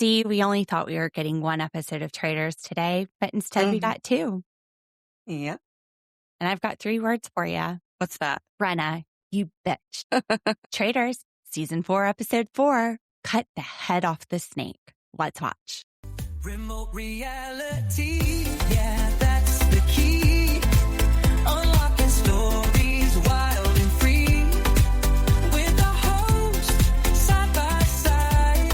Dee, we only thought we were getting one episode of Traitors today, but instead we got two. Yeah. And I've got 3 words for you. What's that? Brenna, you bitch. Traitors, season 4, episode 4. Cut the head off the snake. Let's watch. Remote reality, yeah, that's the key. Unlocking stories wild and free. With the host, side by side.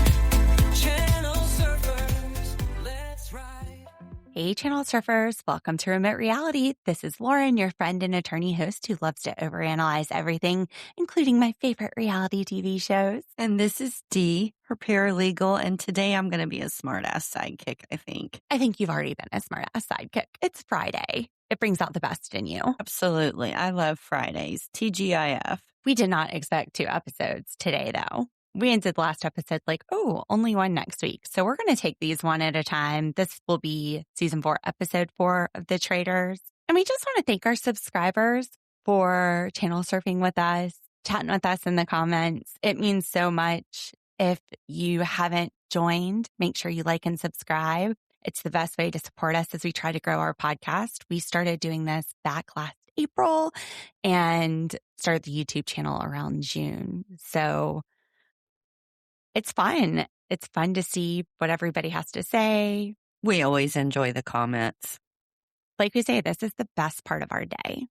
Channel surfers, let's ride. Hey, Channel Surfers. Welcome to Remote Reality. This is Lauren, your friend and attorney host who loves to overanalyze everything, including my favorite reality TV shows. And this is Dee, her paralegal, and today I'm going to be a smart-ass sidekick, I think. I think you've already been a smart-ass sidekick. It's Friday. It brings out the best in you. Absolutely. I love Fridays. TGIF. We did not expect 2 episodes today, though. We ended the last episode like, oh, only one next week. So we're going to take these one at a time. This will be season 4, episode 4 of The Traitors. And we just want to thank our subscribers for channel surfing with us, chatting with us in the comments. It means so much. If you haven't joined, make sure you like and subscribe. It's the best way to support us as we try to grow our podcast. We started doing this back last April and started the YouTube channel around June. So it's fun. It's fun to see what everybody has to say. We always enjoy the comments. Like we say, this is the best part of our day.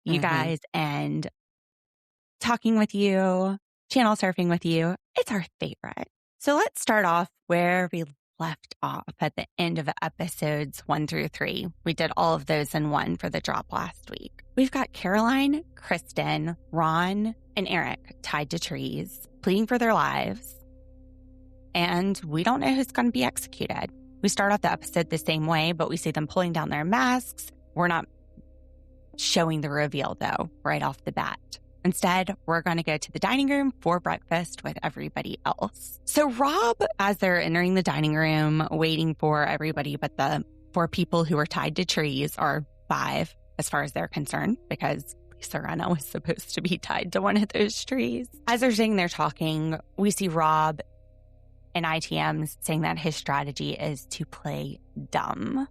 You guys, and talking with you, channel surfing with you, it's our favorite. So let's start off where we left off at the end of episodes 1 through 3. We did all of those in one for the drop last week. We've got Caroline, Kristen, Ron, and Eric tied to trees, pleading for their lives. And we don't know who's going to be executed. We start off the episode the same way, but we see them pulling down their masks. We're not showing the reveal, though, right off the bat. Instead, we're going to go to the dining room for breakfast with everybody else. So Rob, as they're entering the dining room, waiting for everybody but the 4 people who are tied to trees, or 5 as far as they're concerned, because Lisa Rhino was supposed to be tied to one of those trees. As they're sitting there talking, we see Rob and ITMs saying that his strategy is to play dumb.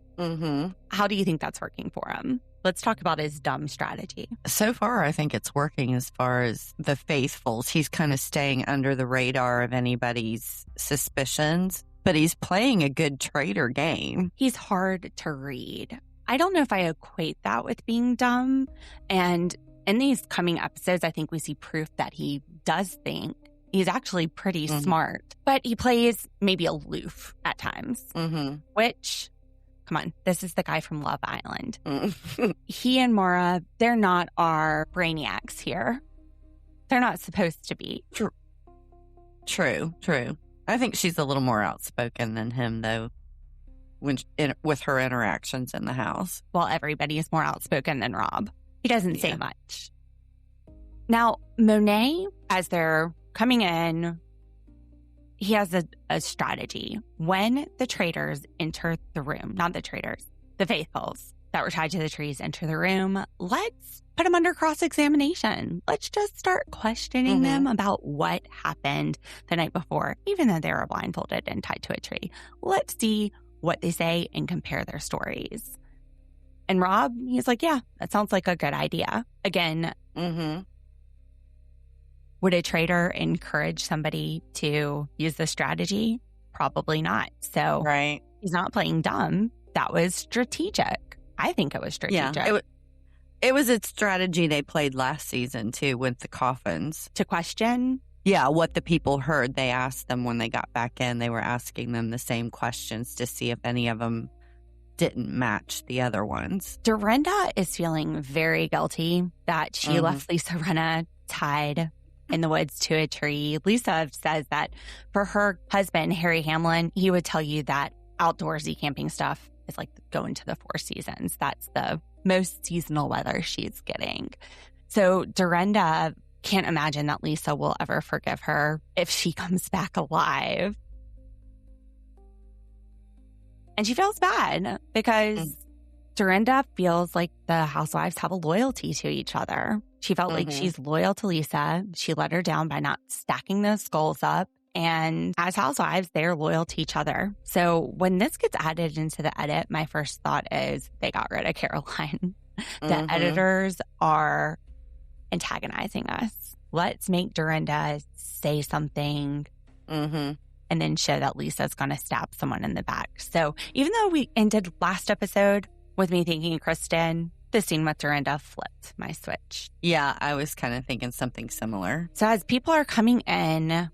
How do you think that's working for him? Let's talk about his dumb strategy. So far, I think it's working as far as the faithfuls. He's kind of staying under the radar of anybody's suspicions, but he's playing a good traitor game. He's hard to read. I don't know if I equate that with being dumb. And in these coming episodes, I think we see proof that he does think. He's actually pretty smart, but he plays maybe aloof at times, which, come on, this is the guy from Love Island. He and Maura, they're not our brainiacs here. They're not supposed to be. True. I think she's a little more outspoken than him, though, with her interactions in the house. Well, everybody is more outspoken than Rob. He doesn't say much. Now, Monet, as they're coming in, he has a strategy. When the traitors enter the room, not the traitors, the faithfuls that were tied to the trees enter the room, let's put them under cross-examination. Let's just start questioning them about what happened the night before, even though they were blindfolded and tied to a tree. Let's see what they say and compare their stories. And Rob, he's like, yeah, that sounds like a good idea. Again, would a traitor encourage somebody to use this strategy? Probably not. So he's not playing dumb. That was strategic. I think it was strategic. Yeah, it was a strategy they played last season, too, with the coffins. To question? Yeah, what the people heard. They asked them when they got back in. They were asking them the same questions to see if any of them didn't match the other ones. Dorinda is feeling very guilty that she left Lisa Rinna tied in the woods to a tree. Lisa says that for her husband, Harry Hamlin, he would tell you that outdoorsy camping stuff is like going to the 4 seasons. That's the most seasonal weather she's getting. So Dorinda can't imagine that Lisa will ever forgive her if she comes back alive. And she feels bad because Dorinda feels like the housewives have a loyalty to each other. She felt like she's loyal to Lisa. She let her down by not stacking those skulls up And as housewives, they're loyal to each other. So when this gets added into the edit, my first thought is they got rid of Caroline. The editors are antagonizing us. Let's make Dorinda say something and then show that Lisa's going to stab someone in the back. So even though we ended last episode with me thinking Kristen, the scene with Dorinda flipped my switch. Yeah, I was kind of thinking something similar. So as people are coming in,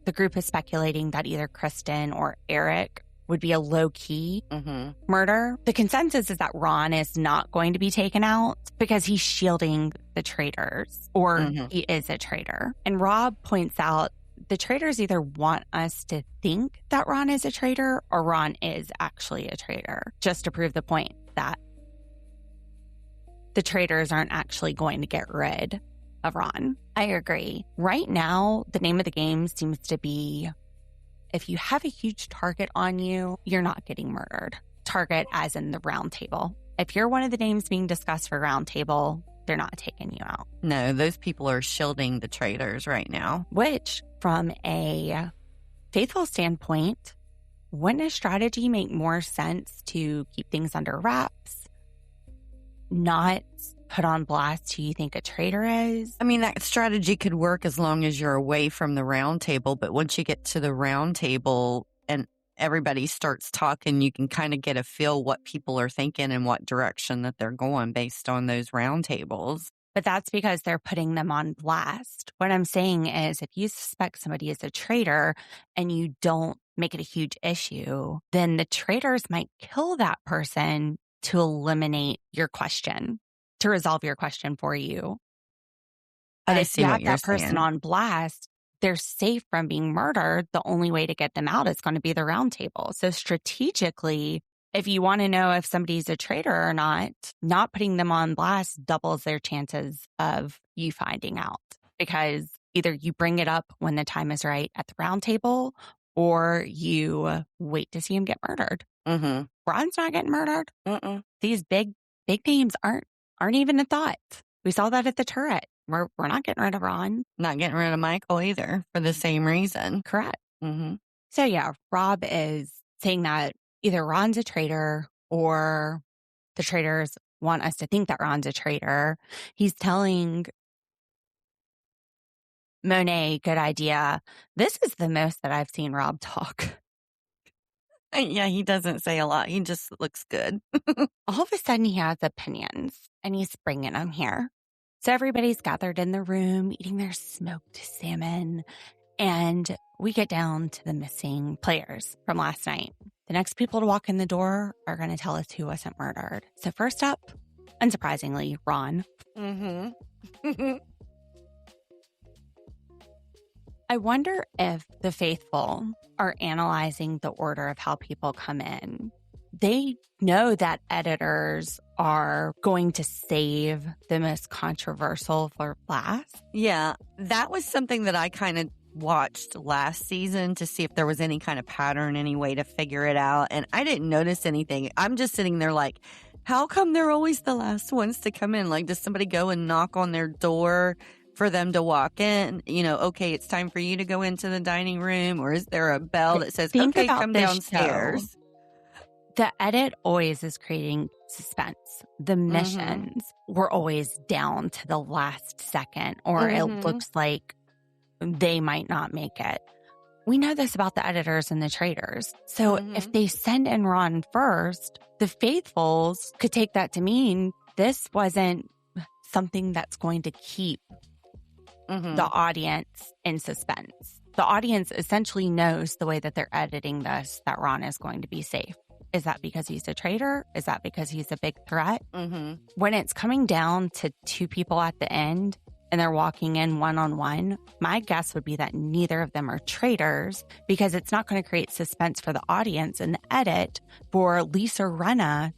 the group is speculating that either Kristen or Eric would be a low-key murder. The consensus is that Ron is not going to be taken out because he's shielding the traitors, or he is a traitor. And Rob points out the traitors either want us to think that Ron is a traitor or Ron is actually a traitor, just to prove the point that the traitors aren't actually going to get rid of Ron. I agree. Right now, the name of the game seems to be, if you have a huge target on you, you're not getting murdered. Target as in the Roundtable. If you're one of the names being discussed for Roundtable, they're not taking you out. No, those people are shielding the traitors right now. Which, from a faithful standpoint, wouldn't a strategy make more sense to keep things under wraps? Not put on blast who you think a traitor is? I mean, that strategy could work as long as you're away from the round table. But once you get to the round table and everybody starts talking, you can kind of get a feel what people are thinking and what direction that they're going based on those round tables. But that's because they're putting them on blast. What I'm saying is if you suspect somebody is a traitor and you don't make it a huge issue, then the traitors might kill that person to eliminate your question, to resolve your question for you. But if you have that person on blast, they're safe from being murdered. The only way to get them out is going to be the round table. So strategically, if you want to know if somebody's a traitor or not putting them on blast doubles their chances of you finding out. Because either you bring it up when the time is right at the round table or you wait to see him get murdered. Ron's not getting murdered. These big names aren't even a thought. We saw that at the turret. We're not getting rid of Ron. Not getting rid of Michael either for the same reason. Correct. So yeah, Rob is saying that either Ron's a traitor or the traitors want us to think that Ron's a traitor. He's telling Monet, good idea. This is the most that I've seen Rob talk. Yeah, he doesn't say a lot. He just looks good. All of a sudden, he has opinions, and he's bringing them here. So everybody's gathered in the room, eating their smoked salmon, and we get down to the missing players from last night. The next people to walk in the door are going to tell us who wasn't murdered. So first up, unsurprisingly, Ron. I wonder if the faithful are analyzing the order of how people come in. They know that editors are going to save the most controversial for last. Yeah, that was something that I kind of watched last season to see if there was any kind of pattern, any way to figure it out. And I didn't notice anything. I'm just sitting there like, how come they're always the last ones to come in? Like, does somebody go and knock on their door for them to walk in? You know, okay, it's time for you to go into the dining room. Or is there a bell that says, okay, come downstairs? The edit always is creating suspense. The missions were always down to the last second, or it looks like they might not make it. We know this about the editors and the traitors. So if they send in Ron first, the faithfuls could take that to mean this wasn't something that's going to keep the audience in suspense. The audience essentially knows the way that they're editing this, that Ron is going to be safe. Is that because he's a traitor? Is that because he's a big threat? When it's coming down to two people at the end and they're walking in one-on-one, my guess would be that neither of them are traitors, because it's not going to create suspense for the audience in the edit for Lisa Rinna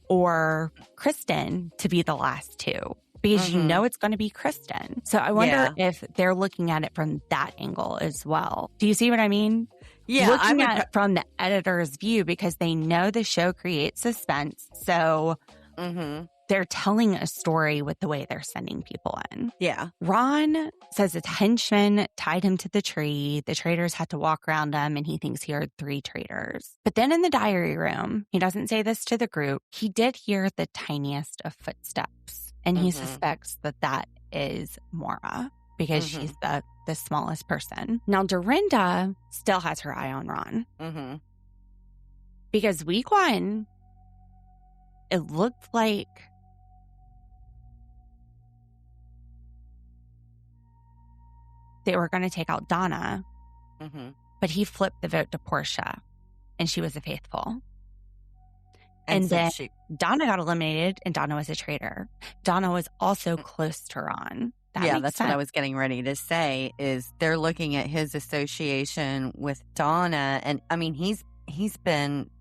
or Kristen to be the last two, because you know it's going to be Kristen. So I wonder if they're looking at it from that angle as well. Do you see what I mean? Yeah, looking at it from the editor's view, because they know the show creates suspense. So they're telling a story with the way they're sending people in. Yeah. Ron says his henchmen tied him to the tree. The traitors had to walk around him, and he thinks he heard 3 traitors. But then in the diary room, he doesn't say this to the group. He did hear the tiniest of footsteps, and he suspects that that is Maura because she's the smallest person. Now, Dorinda still has her eye on Ron because week 1, it looked like they were going to take out Donna, but he flipped the vote to Portia, and she was a faithful. And then Donna got eliminated, and Donna was a traitor. Donna was also close to Ron. That's what I was getting ready to say, is they're looking at his association with Donna, and I mean, he's been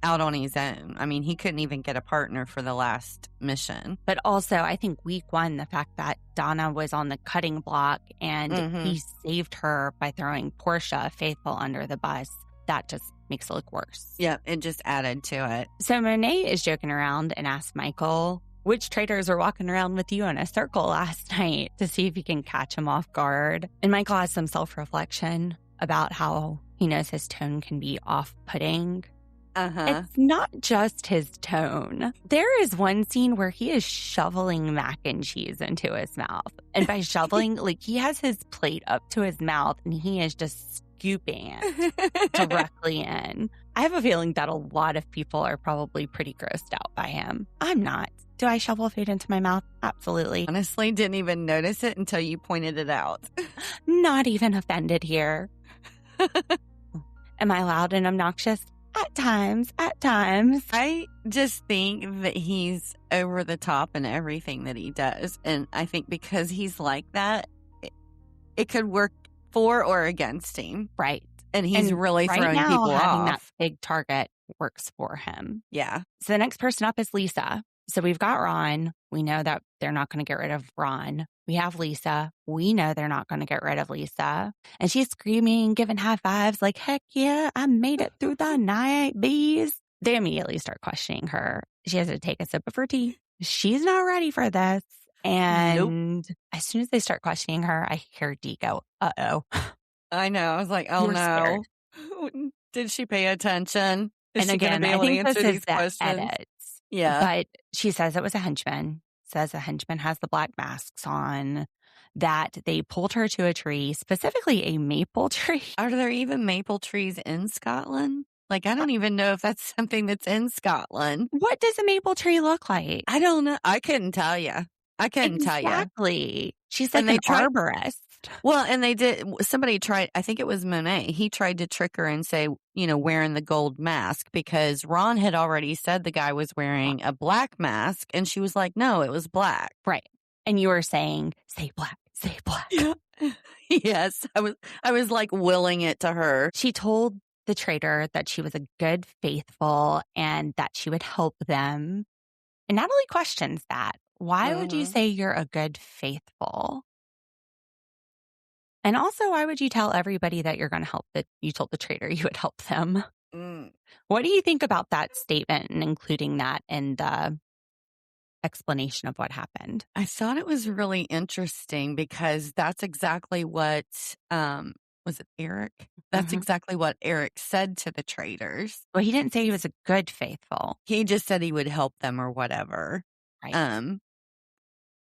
out on his own. I mean, he couldn't even get a partner for the last mission. But also, I think week 1, the fact that Donna was on the cutting block and he saved her by throwing Portia, faithful, under the bus, that just makes it look worse. Yeah, it just added to it. So Monet is joking around and asks Michael, which traitors were walking around with you in a circle last night, to see if he can catch him off guard. And Michael has some self-reflection about how he knows his tone can be off-putting. It's not just his tone. There is one scene where he is shoveling mac and cheese into his mouth. And by shoveling, like, he has his plate up to his mouth and he is just scooping it directly in. I have a feeling that a lot of people are probably pretty grossed out by him. I'm not. Do I shovel food into my mouth? Absolutely. Honestly, didn't even notice it until you pointed it out. Not even offended here. Am I loud and obnoxious? At times. I just think that he's over the top in everything that he does. And I think because he's like that, it could work for or against him. Right. And he's really throwing people off. Having that big target works for him. Yeah. So the next person up is Lisa. So we've got Ron. We know that they're not going to get rid of Ron. We have Lisa. We know they're not going to get rid of Lisa. And she's screaming, giving high fives like, heck yeah, I made it through the night, bees. They immediately start questioning her. She has to take a sip of her tea. She's not ready for this. And as soon as they start questioning her, I hear Dee go, uh-oh. I know. I was like, oh, no. Scared. Did she pay attention? Is and she again, be able I think to answer this these is the questions? edits. Yeah. But she says it was a henchman. Says a henchman has the black masks on, that they pulled her to a tree, specifically a maple tree. Are there even maple trees in Scotland? Like, I don't even know if that's something that's in Scotland. What does a maple tree look like? I don't know. I couldn't tell you. I couldn't tell you. Exactly. She's like an arborist. Well, and they did, somebody tried, I think it was Monet. He tried to trick her and say, wearing the gold mask, because Ron had already said the guy was wearing a black mask. And she was like, no, it was black. Right. And you were saying, say black, say black. Yeah. Yes. I was like willing it to her. She told the traitor that she was a good faithful and that she would help them. And Natalie questions that. Why would you say you're a good faithful? And also, why would you tell everybody that you're going to help, that you told the traitor you would help them? What do you think about that statement and including that in the explanation of what happened? I thought it was really interesting because that's exactly what, was it Eric? That's exactly what Eric said to the traitors. Well, he didn't say he was a good faithful. He just said he would help them or whatever. Right.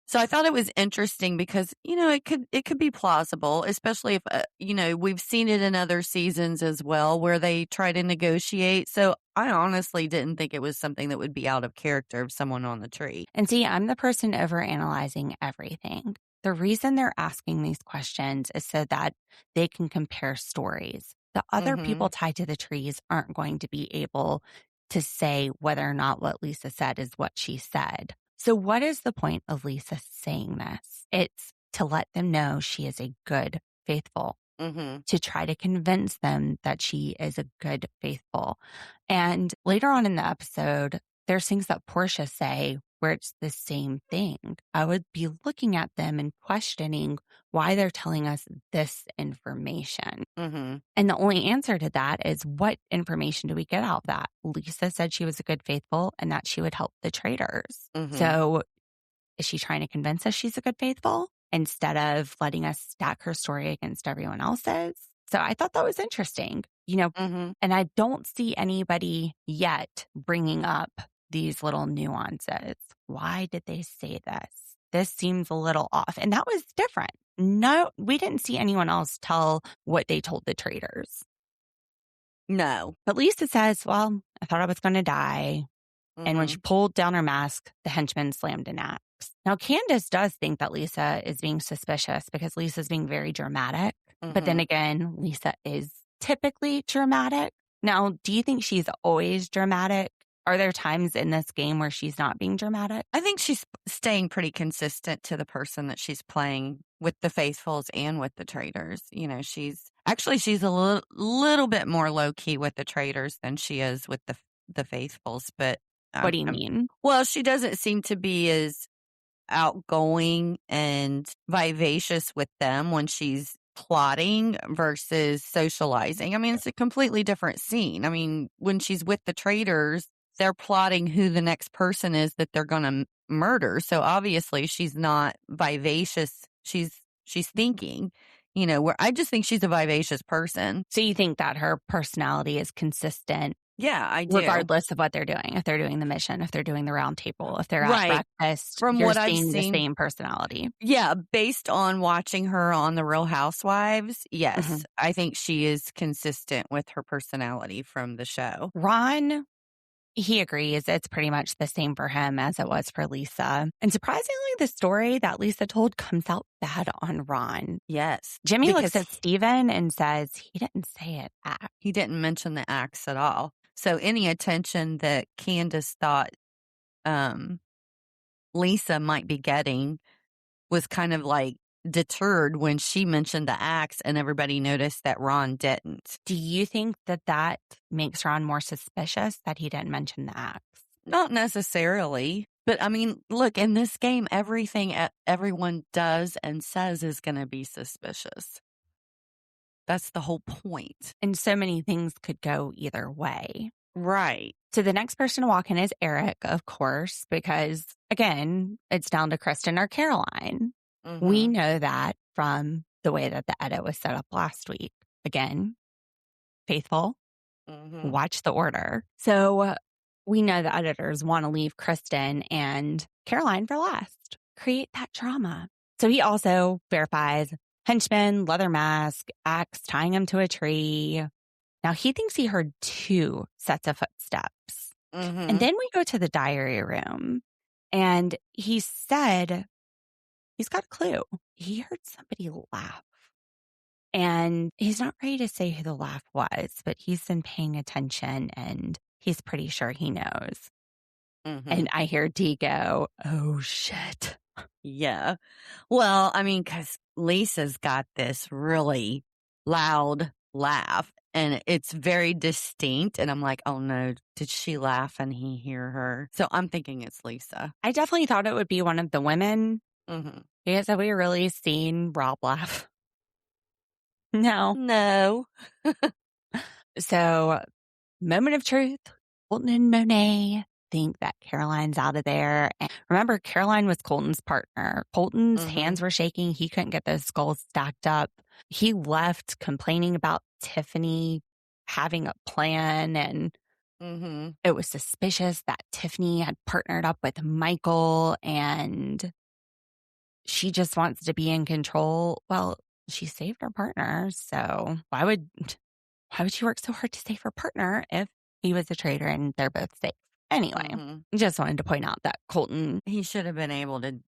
So I thought it was interesting because, it could be plausible, especially if, we've seen it in other seasons as well where they try to negotiate. So I honestly didn't think it was something that would be out of character of someone on the tree. And see, I'm the person overanalyzing everything. The reason they're asking these questions is so that they can compare stories. The other people tied to the trees aren't going to be able to say whether or not what Lisa said is what she said. So what is the point of Lisa saying this? It's to let them know she is a good faithful, to try to convince them that she is a good faithful. And later on in the episode, there's things that Portia say where it's the same thing. I would be looking at them and questioning why they're telling us this information. Mm-hmm. And the only answer to that is, what information do we get out of that? Lisa said she was a good faithful and that she would help the traitors. Mm-hmm. So is she trying to convince us she's a good faithful instead of letting us stack her story against everyone else's? So I thought that was interesting, Mm-hmm. and I don't see anybody yet bringing up these little nuances. Why did they say this? This seems a little off. And that was different. No, we didn't see anyone else tell what they told the traitors. No. But Lisa says, well, I thought I was going to die. Mm-hmm. And when she pulled down her mask, the henchman slammed an axe. Now, Candace does think that Lisa is being suspicious because Lisa's being very dramatic. But then again, Lisa is typically dramatic. Now, do you think she's always dramatic? Are there times in this game where she's not being dramatic? I think she's staying pretty consistent to the person that she's playing with the faithfuls and with the traitors. She's a little bit more low key with the traitors than she is with the faithfuls. But What do you mean? Well, she doesn't seem to be as outgoing and vivacious with them when she's plotting versus socializing. I mean, it's a completely different scene. I mean, when she's with the traitors, they're plotting who the next person is that they're going to murder. So obviously she's not vivacious. She's thinking, where I just think she's a vivacious person. So you think that her personality is consistent? Yeah, I do. Regardless of what they're doing, if they're doing the mission, if they're doing the round table, if they're Right. at breakfast, From you're what I've seeing seen- the same personality. Yeah, based on watching her on The Real Housewives, yes, Mhm. I think she is consistent with her personality from the show. Ron, he agrees it's pretty much the same for him as it was for Lisa. And surprisingly, the story that Lisa told comes out bad on Ron. Yes. Jimmy looks because at Steven and says, he didn't say it back. he didn't mention the axe at all. So any attention that Candace thought Lisa might be getting was kind of like deterred when she mentioned the axe and everybody noticed that Ron didn't. Do you think that makes Ron more suspicious that he didn't mention the axe? Not necessarily. But I mean, look, in this game, everything everyone does and says is going to be suspicious. That's the whole point. And so many things could go either way. Right. So the next person to walk in is Eric, of course, because again, it's down to Kristen or Caroline. Mm-hmm. We know that from the way that the edit was set up last week. Again, faithful, Mm-hmm. watch the order. So we know the editors want to leave Kristen and Caroline for last. Create that drama. So he also verifies henchman, leather mask, axe tying him to a tree. Now he thinks he heard 2 sets of footsteps. Mm-hmm. And then we go to the diary room and he said he's got a clue. He heard somebody laugh. And he's not ready to say who the laugh was, but he's been paying attention and he's pretty sure he knows. Mm-hmm. And I hear Dee go, oh shit. Yeah. Well, I mean, because Lisa's got this really loud laugh and it's very distinct. And I'm like, oh no, did she laugh and he hear her? So I'm thinking it's Lisa. I definitely thought it would be one of the women Mm-hmm. because have we really seen Rob laugh? No. No. So, moment of truth. Colton and Monet think that Caroline's out of there. And remember, Caroline was Colton's partner. Colton's Mhm. hands were shaking. He couldn't get those skulls stacked up. He left complaining about Tiffany having a plan, and Mm-hmm. it was suspicious that Tiffany had partnered up with Michael and she just wants to be in control. Well, she saved her partner, so why would she work so hard to save her partner if he was a traitor and they're both safe? Anyway, Mm-hmm. just wanted to point out that Colton, He should have been able to.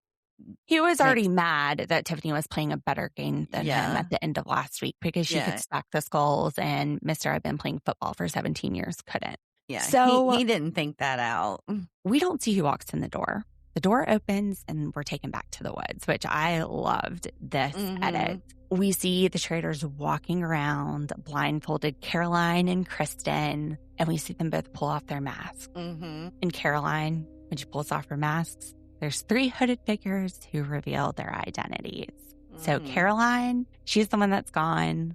he was already mad that Tiffany was playing a better game than him Yeah. at the end of last week because she Yeah. could stack the skulls and Mr. I've been playing football for 17 years couldn't. Yeah. So- he didn't think that out. We don't see who walks in the door. The door opens and we're taken back to the woods, which I loved this Mhm. edit. We see the traitors walking around, blindfolded Caroline and Kristen, and we see them both pull off their masks. Mm-hmm. And Caroline, when she pulls off her masks, there's 3 hooded figures who reveal their identities. So Caroline, she's the one that's gone.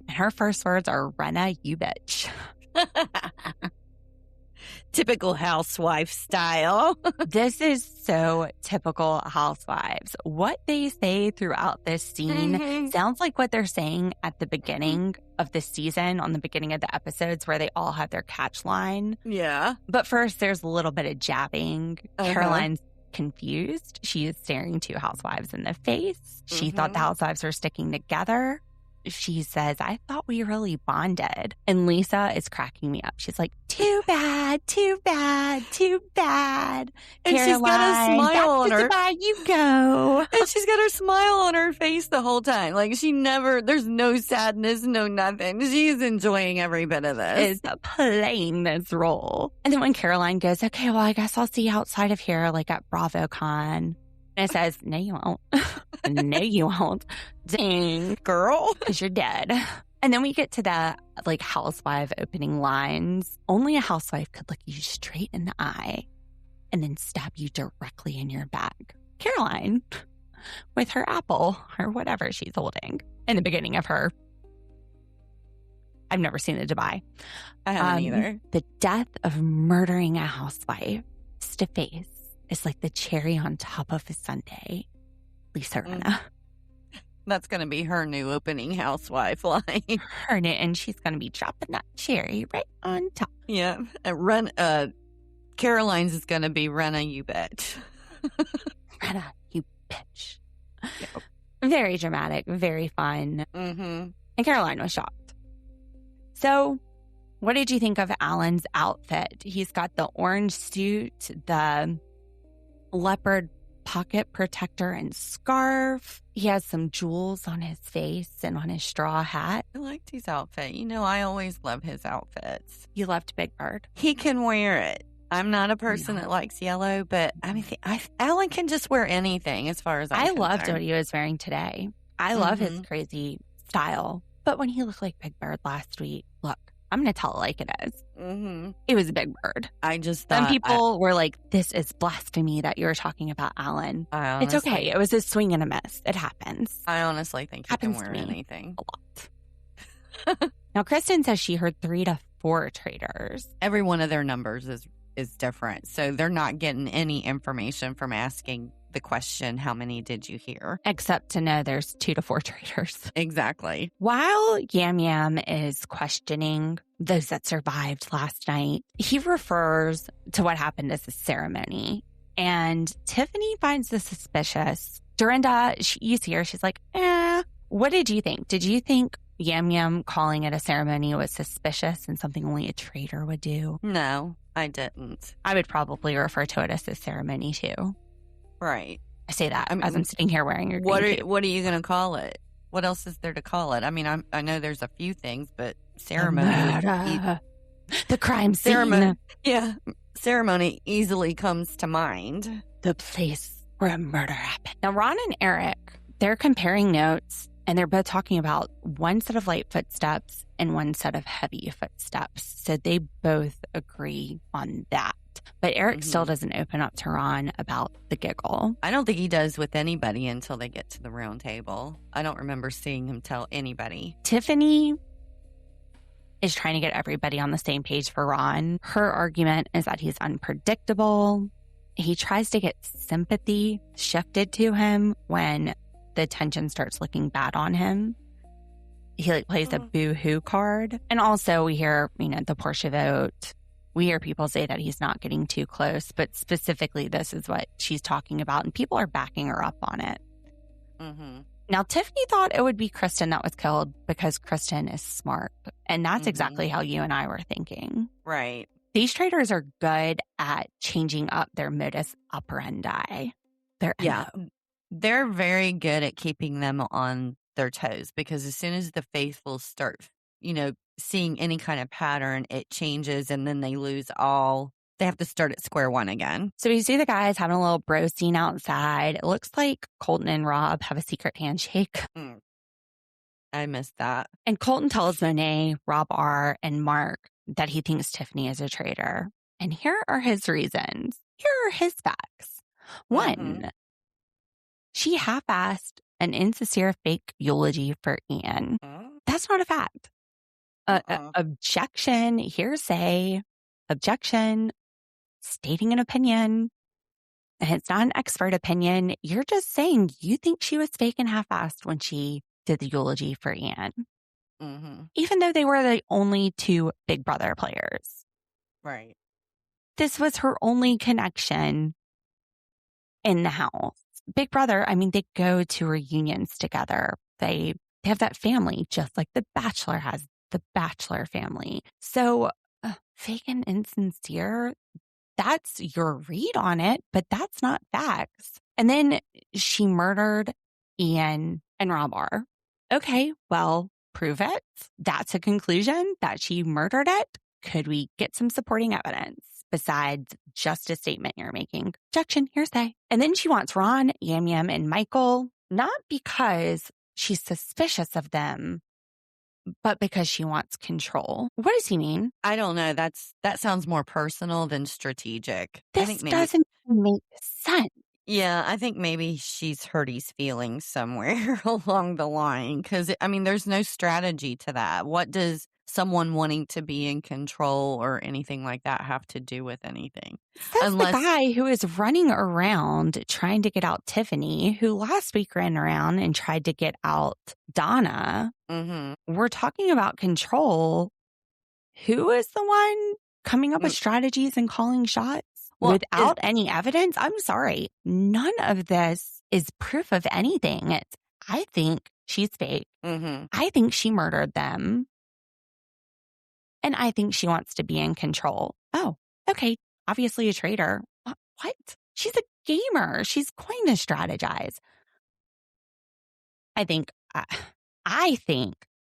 And her first words are, Rhino, you bitch. Typical housewife style. This is so typical Housewives. What they say throughout this scene sounds like what they're saying at the beginning of the season, on the beginning of the episodes where they all have their catch line. Yeah. But first, there's a little bit of jabbing. Caroline's confused. She is staring 2 housewives in the face. She thought the housewives were sticking together. She says, I thought we really bonded. And Lisa is cracking me up. She's like, too bad, too bad, too bad. And Caroline, she's got a smile on her. Bye, you go. And she's got her smile on her face the whole time. Like there's no sadness, no nothing. She's enjoying every bit of this. Is playing this role. And then when Caroline goes, okay, well, I guess I'll see you outside of here, like at BravoCon. And it says, no, you won't. No, you won't. Dang, girl, because you're dead. And then we get to the housewife opening lines. Only a housewife could look you straight in the eye and then stab you directly in your back. Caroline, with her apple or whatever she's holding in the beginning of her. I've never seen the Dubai. I haven't either. The death of murdering a housewife face to face is like the cherry on top of a sundae. Lisa Rinna. That's going to be her new opening housewife line. And she's going to be dropping that cherry right on top. Yeah. Caroline's is going to be Rhino, you bitch. Rhino, you bitch. Yep. Very dramatic, very fun. And Caroline was shocked. So, what did you think of Alan's outfit? He's got the orange suit, the leopard pocket protector and scarf. He has some jewels on his face and on his straw hat. I liked his outfit. You know, I always love his outfits. You loved Big Bird. He can wear it. I'm not a person that likes yellow, but I mean, Alan can just wear anything as far as I'm concerned. loved what he was wearing today. I love his crazy style. But when he looked like Big Bird last week, look, I'm going to tell it like it is. It was a Big Bird. I just thought... Some people were like, this is blasphemy that you're talking about Alan. It's okay. It was a swing and a miss. It happens. I honestly think he can wear anything. A lot. Now, Kristen says she heard 3 to 4 traitors. Every one of their numbers is different. So they're not getting any information from asking the question, how many did you hear? Except to know there's 2 to 4 traitors. Exactly. While Yam Yam is questioning those that survived last night, he refers to what happened as a ceremony. And Tiffany finds this suspicious. Dorinda, you see her, she's like, what did you think? Did you think Yam Yam calling it a ceremony was suspicious and something only a traitor would do? No, I didn't. I would probably refer to it as a ceremony too. Right. I say that as I'm sitting here wearing your green cape. What are you going to call it? What else is there to call it? I mean, I know there's a few things, but ceremony. The crime scene. Ceremony. Yeah. Ceremony easily comes to mind. The place where a murder happened. Now, Ron and Eric, they're comparing notes, and they're both talking about one set of light footsteps and one set of heavy footsteps. So they both agree on that. But Eric still doesn't open up to Ron about the giggle. I don't think he does with anybody until they get to the round table. I don't remember seeing him tell anybody. Tiffany is trying to get everybody on the same page for Ron. Her argument is that he's unpredictable. He tries to get sympathy shifted to him when the tension starts looking bad on him. He plays a boo-hoo card. And also we hear, the Portia vote. We hear people say that he's not getting too close, but specifically this is what she's talking about, and people are backing her up on it. Now, Tiffany thought it would be Kristen that was killed because Kristen is smart, and that's exactly how you and I were thinking. Right. These traitors are good at changing up their modus operandi. They're very good at keeping them on their toes because as soon as the faithful start, seeing any kind of pattern, it changes and then they lose all. They have to start at square one again. So we see the guys having a little bro scene outside. It looks like Colton and Rob have a secret handshake. I missed that. And Colton tells Monet, Rob R., and Mark that he thinks Tiffany is a traitor. And here are his reasons. Here are his facts. One, she half-assed an insincere fake eulogy for Ian. That's not a fact. Objection, hearsay, objection, stating an opinion. And it's not an expert opinion. You're just saying you think she was fake and half-assed when she did the eulogy for Ian. Even though they were the only two Big Brother players. Right. This was her only connection in the house. Big Brother, I mean, they go to reunions together. They have that family, just like The Bachelor has the Bachelor family. So fake and insincere, that's your read on it, but that's not facts. And then she murdered Ian and Rob R. Okay, well, prove it. That's a conclusion that she murdered it. Could we get some supporting evidence besides just a statement you're making? Objection, hearsay. And then she wants Ron, Yam Yam, and Michael, not because she's suspicious of them, but because she wants control. What does he mean? I don't know. That sounds more personal than strategic. This doesn't make sense. Yeah, I think maybe she's hurt his feelings somewhere along the line. Because, I mean, there's no strategy to that. What does someone wanting to be in control or anything like that have to do with anything? That's the guy who is running around trying to get out Tiffany, who last week ran around and tried to get out Donna. We're talking about control. Who is the one coming up with strategies and calling shots? Without any evidence? I'm sorry. None of this is proof of anything. I think she's fake. I think she murdered them. And I think she wants to be in control. Oh, okay. Obviously a traitor. What? She's a gamer. She's going to strategize. I think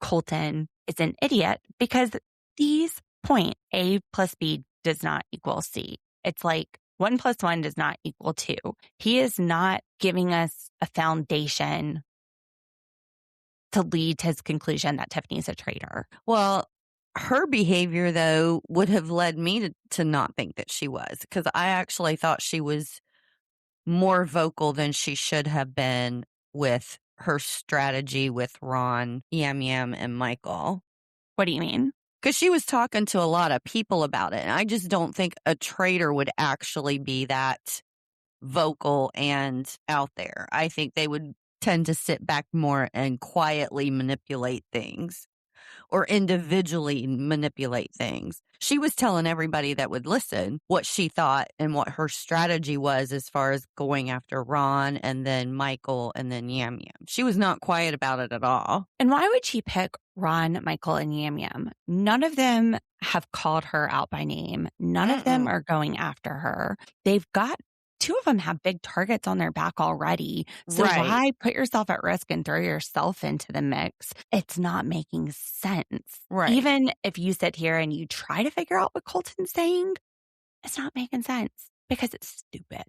Colton is an idiot because these point A plus B does not equal C. It's like 1 + 1 does not equal 2. He is not giving us a foundation to lead to his conclusion that Tiffany's a traitor. Well, her behavior, though, would have led me to not think that she was, because I actually thought she was more vocal than she should have been with her strategy with Ron, Yam Yam, and Michael. What do you mean? Because she was talking to a lot of people about it. And I just don't think a traitor would actually be that vocal and out there. I think they would tend to sit back more and quietly manipulate things or individually manipulate things. She was telling everybody that would listen what she thought and what her strategy was as far as going after Ron and then Michael and then Yam Yam. She was not quiet about it at all. And why would she pick Ron, Michael, and Yam Yam? None of them have called her out by name. None of them are going after her. They've got 2 of them have big targets on their back already. So why put yourself at risk and throw yourself into the mix? It's not making sense. Right. Even if you sit here and you try to figure out what Colton's saying, it's not making sense because it's stupid.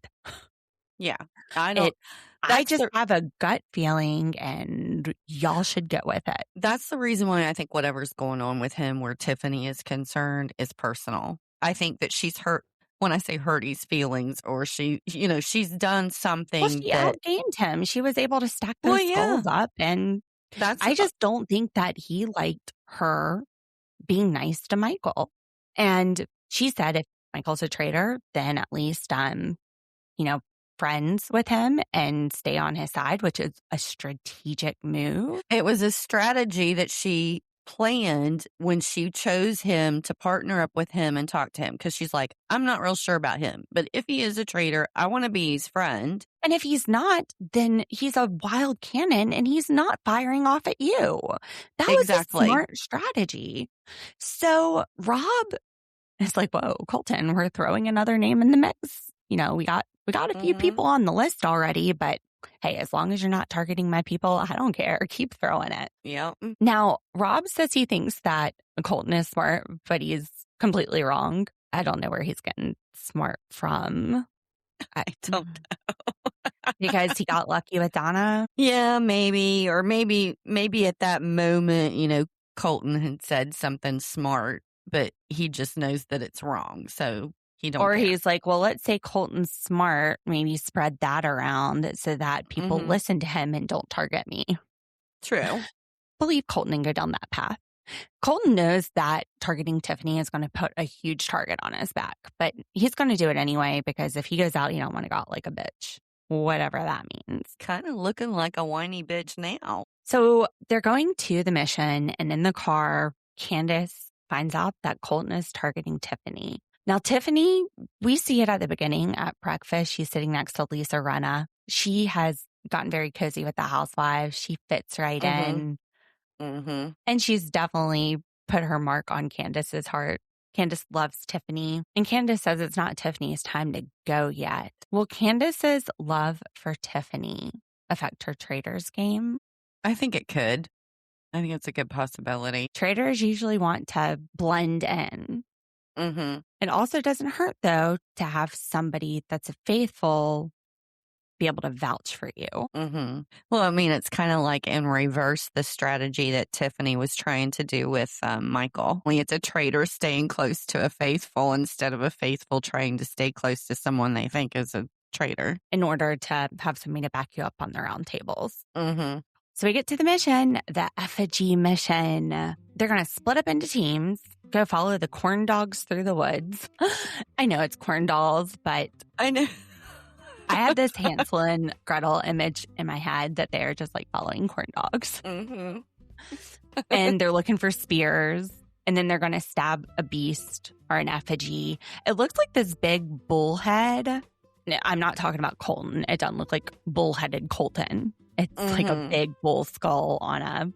Yeah. I just have a gut feeling and y'all should go with it. That's the reason why I think whatever's going on with him where Tiffany is concerned is personal. I think that she's hurt. When I say hurt his feelings, or she's done something. Well, she outgained him. She was able to stack those skulls up. And I just don't think that he liked her being nice to Michael. And she said if Michael's a traitor, then at least, friends with him and stay on his side, which is a strategic move. It was a strategy that she planned when she chose him to partner up with him and talk to him, because she's like, I'm not real sure about him, but if he is a traitor, I want to be his friend. And if he's not, then he's a wild cannon and he's not firing off at you. That was a smart strategy. So Rob is like, whoa, Colton, we're throwing another name in the mix. We got a few people on the list already, but hey, as long as you're not targeting my people, I don't care. Keep throwing it. Yeah. Now, Rob says he thinks that Colton is smart, but he's completely wrong. I don't know where he's getting smart from. I don't know. Because he got lucky with Donna? Yeah, maybe. Or maybe at that moment, Colton had said something smart, but he just knows that it's wrong. So He don't Or care. he's like, well, let's say Colton's smart. Maybe spread that around so that people listen to him and don't target me. True. Believe Colton and go down that path. Colton knows that targeting Tiffany is going to put a huge target on his back, but he's going to do it anyway because if he goes out, you don't want to go out like a bitch, whatever that means. Kind of looking like a whiny bitch now. So they're going to the mission, and in the car, Candace finds out that Colton is targeting Tiffany. Now, Tiffany, we see it at the beginning at breakfast. She's sitting next to Lisa Rinna. She has gotten very cozy with the Housewives. She fits right in. And she's definitely put her mark on Candace's heart. Candace loves Tiffany. And Candace says it's not Tiffany's time to go yet. Will Candace's love for Tiffany affect her Traitors game? I think it could. I think it's a good possibility. Traitors usually want to blend in. It also doesn't hurt, though, to have somebody that's faithful be able to vouch for you. Well, I mean, it's kind of like in reverse the strategy that Tiffany was trying to do with Michael. Only it's a traitor staying close to a faithful instead of a faithful trying to stay close to someone they think is a traitor. In order to have somebody to back you up on the round tables. So we get to the mission, the effigy mission. They're going to split up into teams, go follow the corn dogs through the woods. I know it's corn dolls, but I know. I have this Hansel and Gretel image in my head that they're just like following corn dogs. And they're looking for spears. And then they're going to stab a beast or an effigy. It looks like this big bullhead. No, I'm not talking about Colton. It doesn't look like bullheaded Colton. It's like a big bull skull on a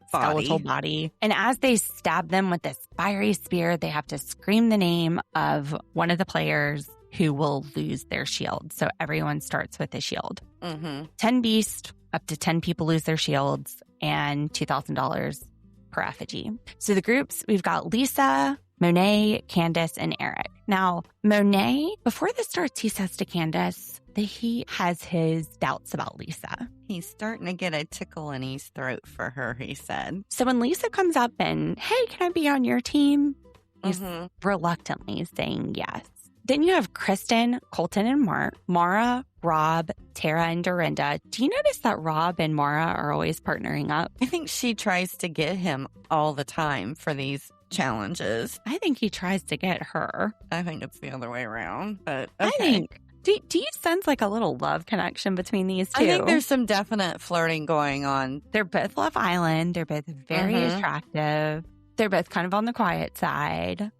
skeletal body. And as they stab them with this fiery spear, they have to scream the name of one of the players who will lose their shield. So everyone starts with a shield. 10 beasts, up to 10 people lose their shields, and $2,000 per effigy. So the groups, we've got Lisa, Monet, Candace, and Eric. Now, Monet, before this starts, he says to Candace that he has his doubts about Lisa. He's starting to get a tickle in his throat for her, he said. So when Lisa comes up and, hey, can I be on your team? He's reluctantly saying yes. Then you have Kristen, Colton, and Maura, Rob, Tara, and Dorinda. Do you notice that Rob and Maura are always partnering up? I think she tries to get him all the time for these challenges. I think he tries to get her. I think it's the other way around, but okay. I think, do you sense like a little love connection between these two? I think there's some definite flirting going on. They're both Love Island. They're both very attractive. They're both kind of on the quiet side.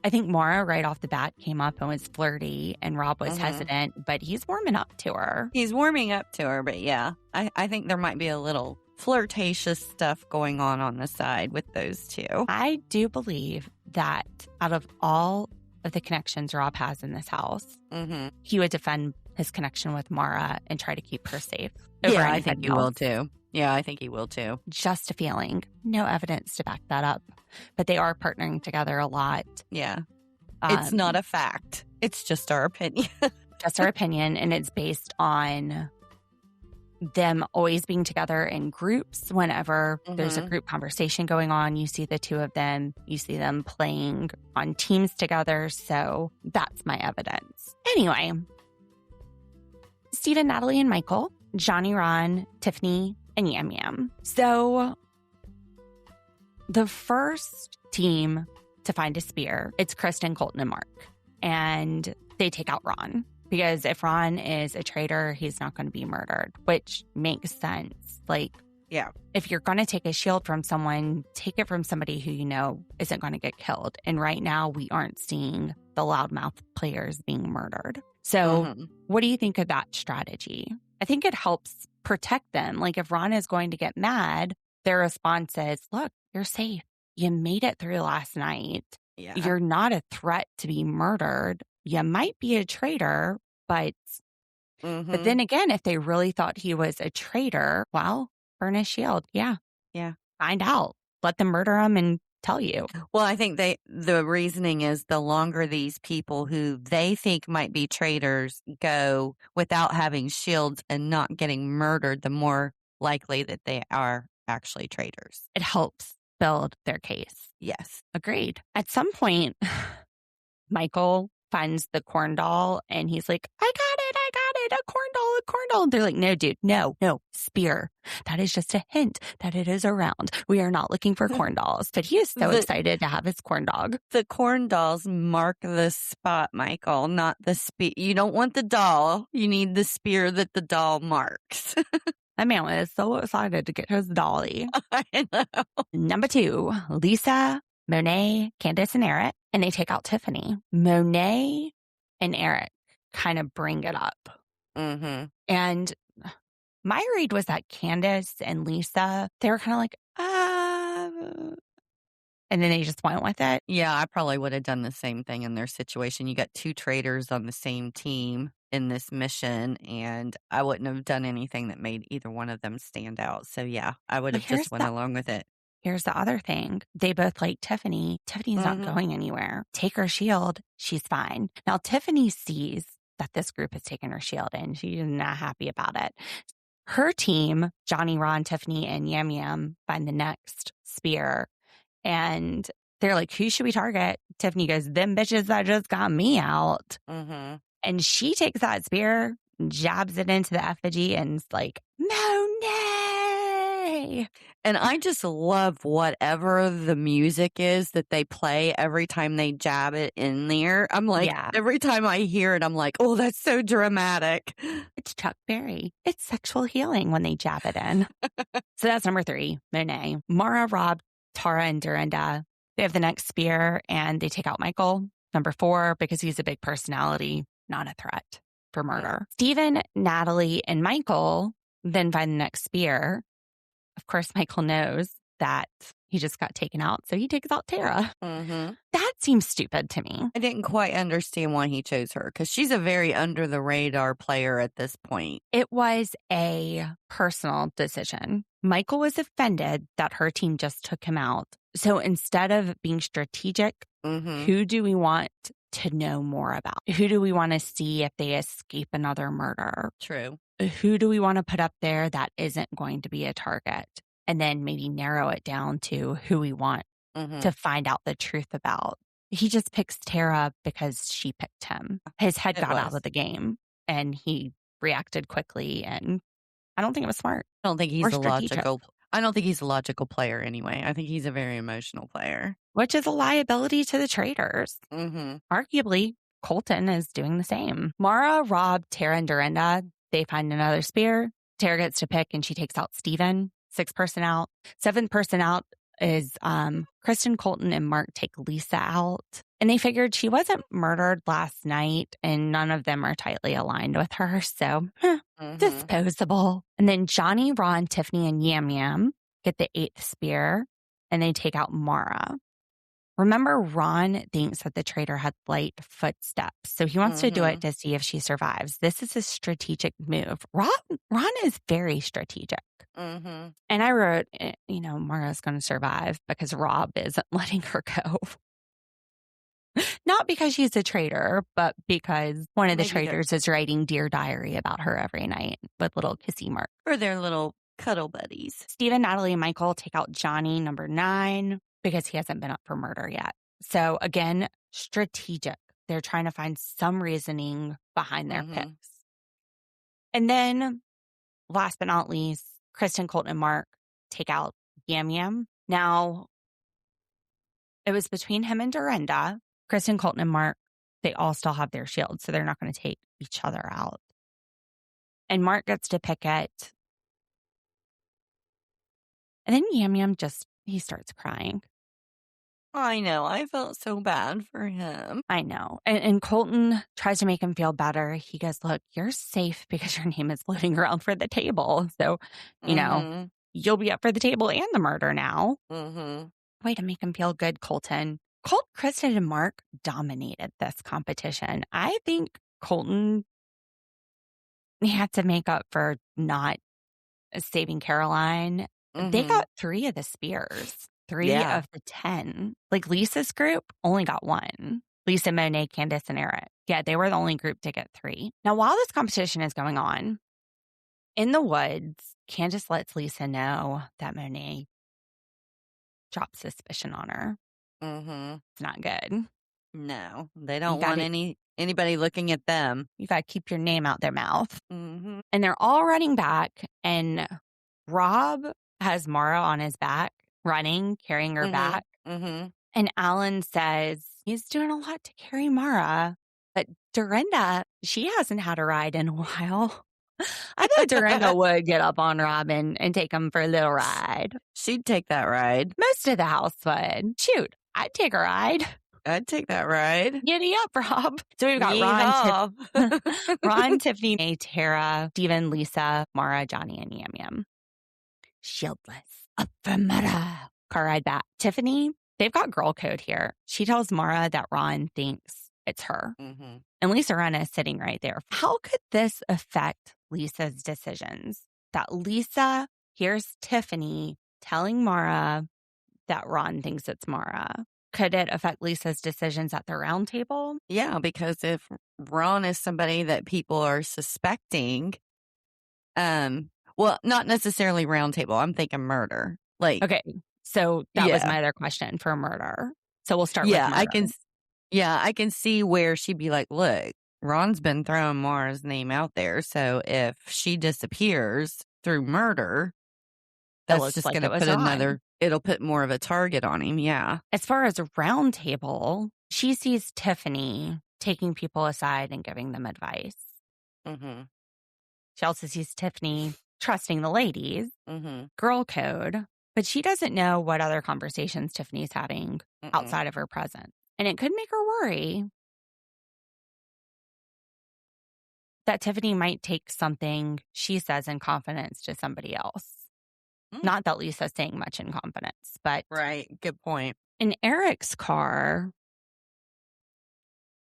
I think Maura right off the bat came up and was flirty and Rob was hesitant, but he's warming up to her. He's warming up to her, but yeah, I think there might be a little flirtatious stuff going on the side with those two. I do believe that out of all of the connections Rob has in this house, he would defend his connection with Maura and try to keep her safe. Yeah, I think he will too. Yeah, I think he will too. Just a feeling. No evidence to back that up. But they are partnering together a lot. Yeah. It's not a fact. It's just our opinion. Just our opinion. And it's based on them always being together in groups. Whenever there's a group conversation going on, you see the two of them. You see them playing on teams together. So that's my evidence. Anyway, Steven, Natalie, and Michael, Johnny, Ron, Tiffany, and Yam Yam. So the first team to find a spear, it's Kristen, Colton, and Mark. And they take out Ron. Because if Ron is a traitor, he's not going to be murdered, which makes sense. Like, yeah, if you're going to take a shield from someone, take it from somebody who you know isn't going to get killed. And right now, we aren't seeing the loudmouth players being murdered. So what do you think of that strategy? I think it helps protect them. Like, if Ron is going to get mad, their response is, look, you're safe. You made it through last night. Yeah. You're not a threat to be murdered. You might be a traitor, but then again, if they really thought he was a traitor, well, burn his shield. Yeah. Find out. Let them murder him and tell you. Well, I think the reasoning is the longer these people who they think might be traitors go without having shields and not getting murdered, the more likely that they are actually traitors. It helps build their case. Yes. Agreed. At some point, Michael finds the corn doll and he's like, I got it, a corn doll. And they're like, no, dude, no, spear. That is just a hint that it is around. We are not looking for corn dolls. But he is so excited to have his corn dog. The corn dolls mark the spot, Michael, not the spear. You don't want the doll. You need the spear that the doll marks. That man was so excited to get his dolly. I know. Number 2, Lisa, Monet, Candace, and Eric. And they take out Tiffany. Monet and Eric kind of bring it up. Mm-hmm. And my read was that Candace and Lisa, they were kind of like, and then they just went with it. Yeah, I probably would have done the same thing in their situation. You got 2 traitors on the same team in this mission, and I wouldn't have done anything that made either one of them stand out. So yeah, I would have just went along with it. Here's the other thing. They both like Tiffany. Tiffany's not going anywhere. Take her shield. She's fine. Now, Tiffany sees that this group has taken her shield and she's not happy about it. Her team, Johnny, Ron, Tiffany, and Yam Yam, find the next spear. And they're like, who should we target? Tiffany goes, them bitches that just got me out. Mm-hmm. And she takes that spear, jabs it into the effigy, and is like, Monet. And I just love whatever the music is that they play every time they jab it in there. I'm like, every time I hear it, I'm like, oh, that's so dramatic. It's Chuck Berry. It's sexual healing when they jab it in. So that's number 3, Monet. Maura, Rob, Tara, and Dorinda. They have the next spear and they take out Michael. Number 4, because he's a big personality, not a threat for murder. Stephen, Natalie, and Michael then find the next spear. Of course, Michael knows that he just got taken out, so he takes out Tara. Mm-hmm. That seems stupid to me. I didn't quite understand why he chose her, because she's a very under-the-radar player at this point. It was a personal decision. Michael was offended that her team just took him out. So instead of being strategic, who do we want to know more about? Who do we want to see if they escape another murder? True. Who do we want to put up there that isn't going to be a target? And then maybe narrow it down to who we want to find out the truth about. He just picks Tara because she picked him. His head got out of the game and he reacted quickly, and I don't think it was smart. I don't think he's a logical player anyway. I think he's a very emotional player. Which is a liability to the traitors. Arguably, Colton is doing the same. Maura, Rob, Tara, and Dorinda, they find another spear. Tara gets to pick and she takes out Steven. 6th person out. 7th person out is Kristen, Colton, and Mark take Lisa out. And they figured she wasn't murdered last night and none of them are tightly aligned with her. So, disposable. And then Johnny, Ron, Tiffany, and Yam Yam get the 8th spear and they take out Maura. Remember, Ron thinks that the traitor had light footsteps, so he wants to do it to see if she survives. This is a strategic move. Ron is very strategic. And I wrote, Maura's going to survive because Rob isn't letting her go. Not because she's a traitor, but because one of the traitors is writing Dear Diary about her every night with little kissy marks. Or their little cuddle buddies. Stephen, Natalie, and Michael take out Johnny, number 9. Because he hasn't been up for murder yet. So again, strategic. They're trying to find some reasoning behind their picks. And then, last but not least, Kristen, Colton, and Mark take out Yam Yam. Now, it was between him and Dorinda. Kristen, Colton, and Mark, they all still have their shields, so they're not going to take each other out. And Mark gets to pick it. And then Yam Yam he starts crying. I know. I felt so bad for him. I know. And Colton tries to make him feel better. He goes, look, you're safe because your name is floating around for the table. So, you'll be up for the table and the murder now. Way to make him feel good, Colton. Kristen, and Mark dominated this competition. I think Colton, he had to make up for not saving Caroline. They got 3 of the spears, 3 of the 10. Like Lisa's group only got 1. Lisa, Monet, Candace, and Eric. Yeah, they were the only group to get 3. Now, while this competition is going on, in the woods, Candace lets Lisa know that Monet dropped suspicion on her. It's not good. No, they don't want anybody looking at them. You got to keep your name out their mouth. Mm-hmm. And they're all running back. And Rob has Maura on his back, running, carrying her back. Mm-hmm. And Alan says he's doing a lot to carry Maura. But Dorinda, she hasn't had a ride in a while. I thought Dorinda would get up on Rob and take him for a little ride. She'd take that ride. Most of the house would. Shoot, I'd take a ride. I'd take that ride. Giddy up, Rob. So we've got Ron, Tiffany, May, Tara, Steven, Lisa, Maura, Johnny, and Yam Yam. Shieldless. Up for murder. Car ride back. Tiffany, they've got girl code here. She tells Maura that Ron thinks it's her. Mm-hmm. And Lisa Rinna is sitting right there. How could this affect Lisa's decisions? That Lisa hears Tiffany telling Maura that Ron thinks it's Maura. Could it affect Lisa's decisions at the round table? Yeah, because if Ron is somebody that people are suspecting, well, not necessarily round table. I'm thinking murder. Like, okay, so that was my other question for murder. So we'll start with murder. I can see where she'd be like, look, Ron's been throwing Maura's name out there. So if she disappears through murder, that's just going to put it'll put more of a target on him. Yeah. As far as a round table, she sees Tiffany taking people aside and giving them advice. Mm-hmm. She also sees Tiffany trusting the ladies, mm-hmm. girl code, but she doesn't know what other conversations Tiffany's having outside of her presence. And it could make her worry that Tiffany might take something she says in confidence to somebody else. Not that Lisa's saying much in confidence, but... Right. Good point. In Eric's car,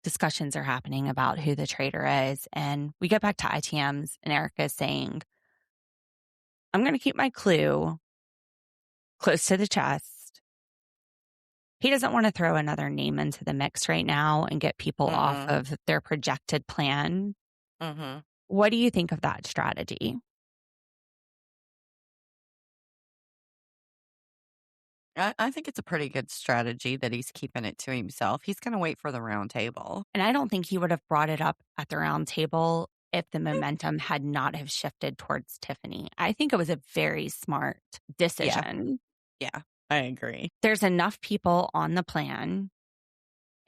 discussions are happening about who the traitor is. And we get back to ITMs, and Eric is saying, I'm going to keep my clue close to the chest. He doesn't want to throw another name into the mix right now and get people off of their projected plan. Mm-hmm. What do you think of that strategy? I think it's a pretty good strategy that he's keeping it to himself. He's going to wait for the round table. And I don't think he would have brought it up at the round table if the momentum had not have shifted towards Tiffany. I think it was a very smart decision. Yeah, I agree. There's enough people on the plan.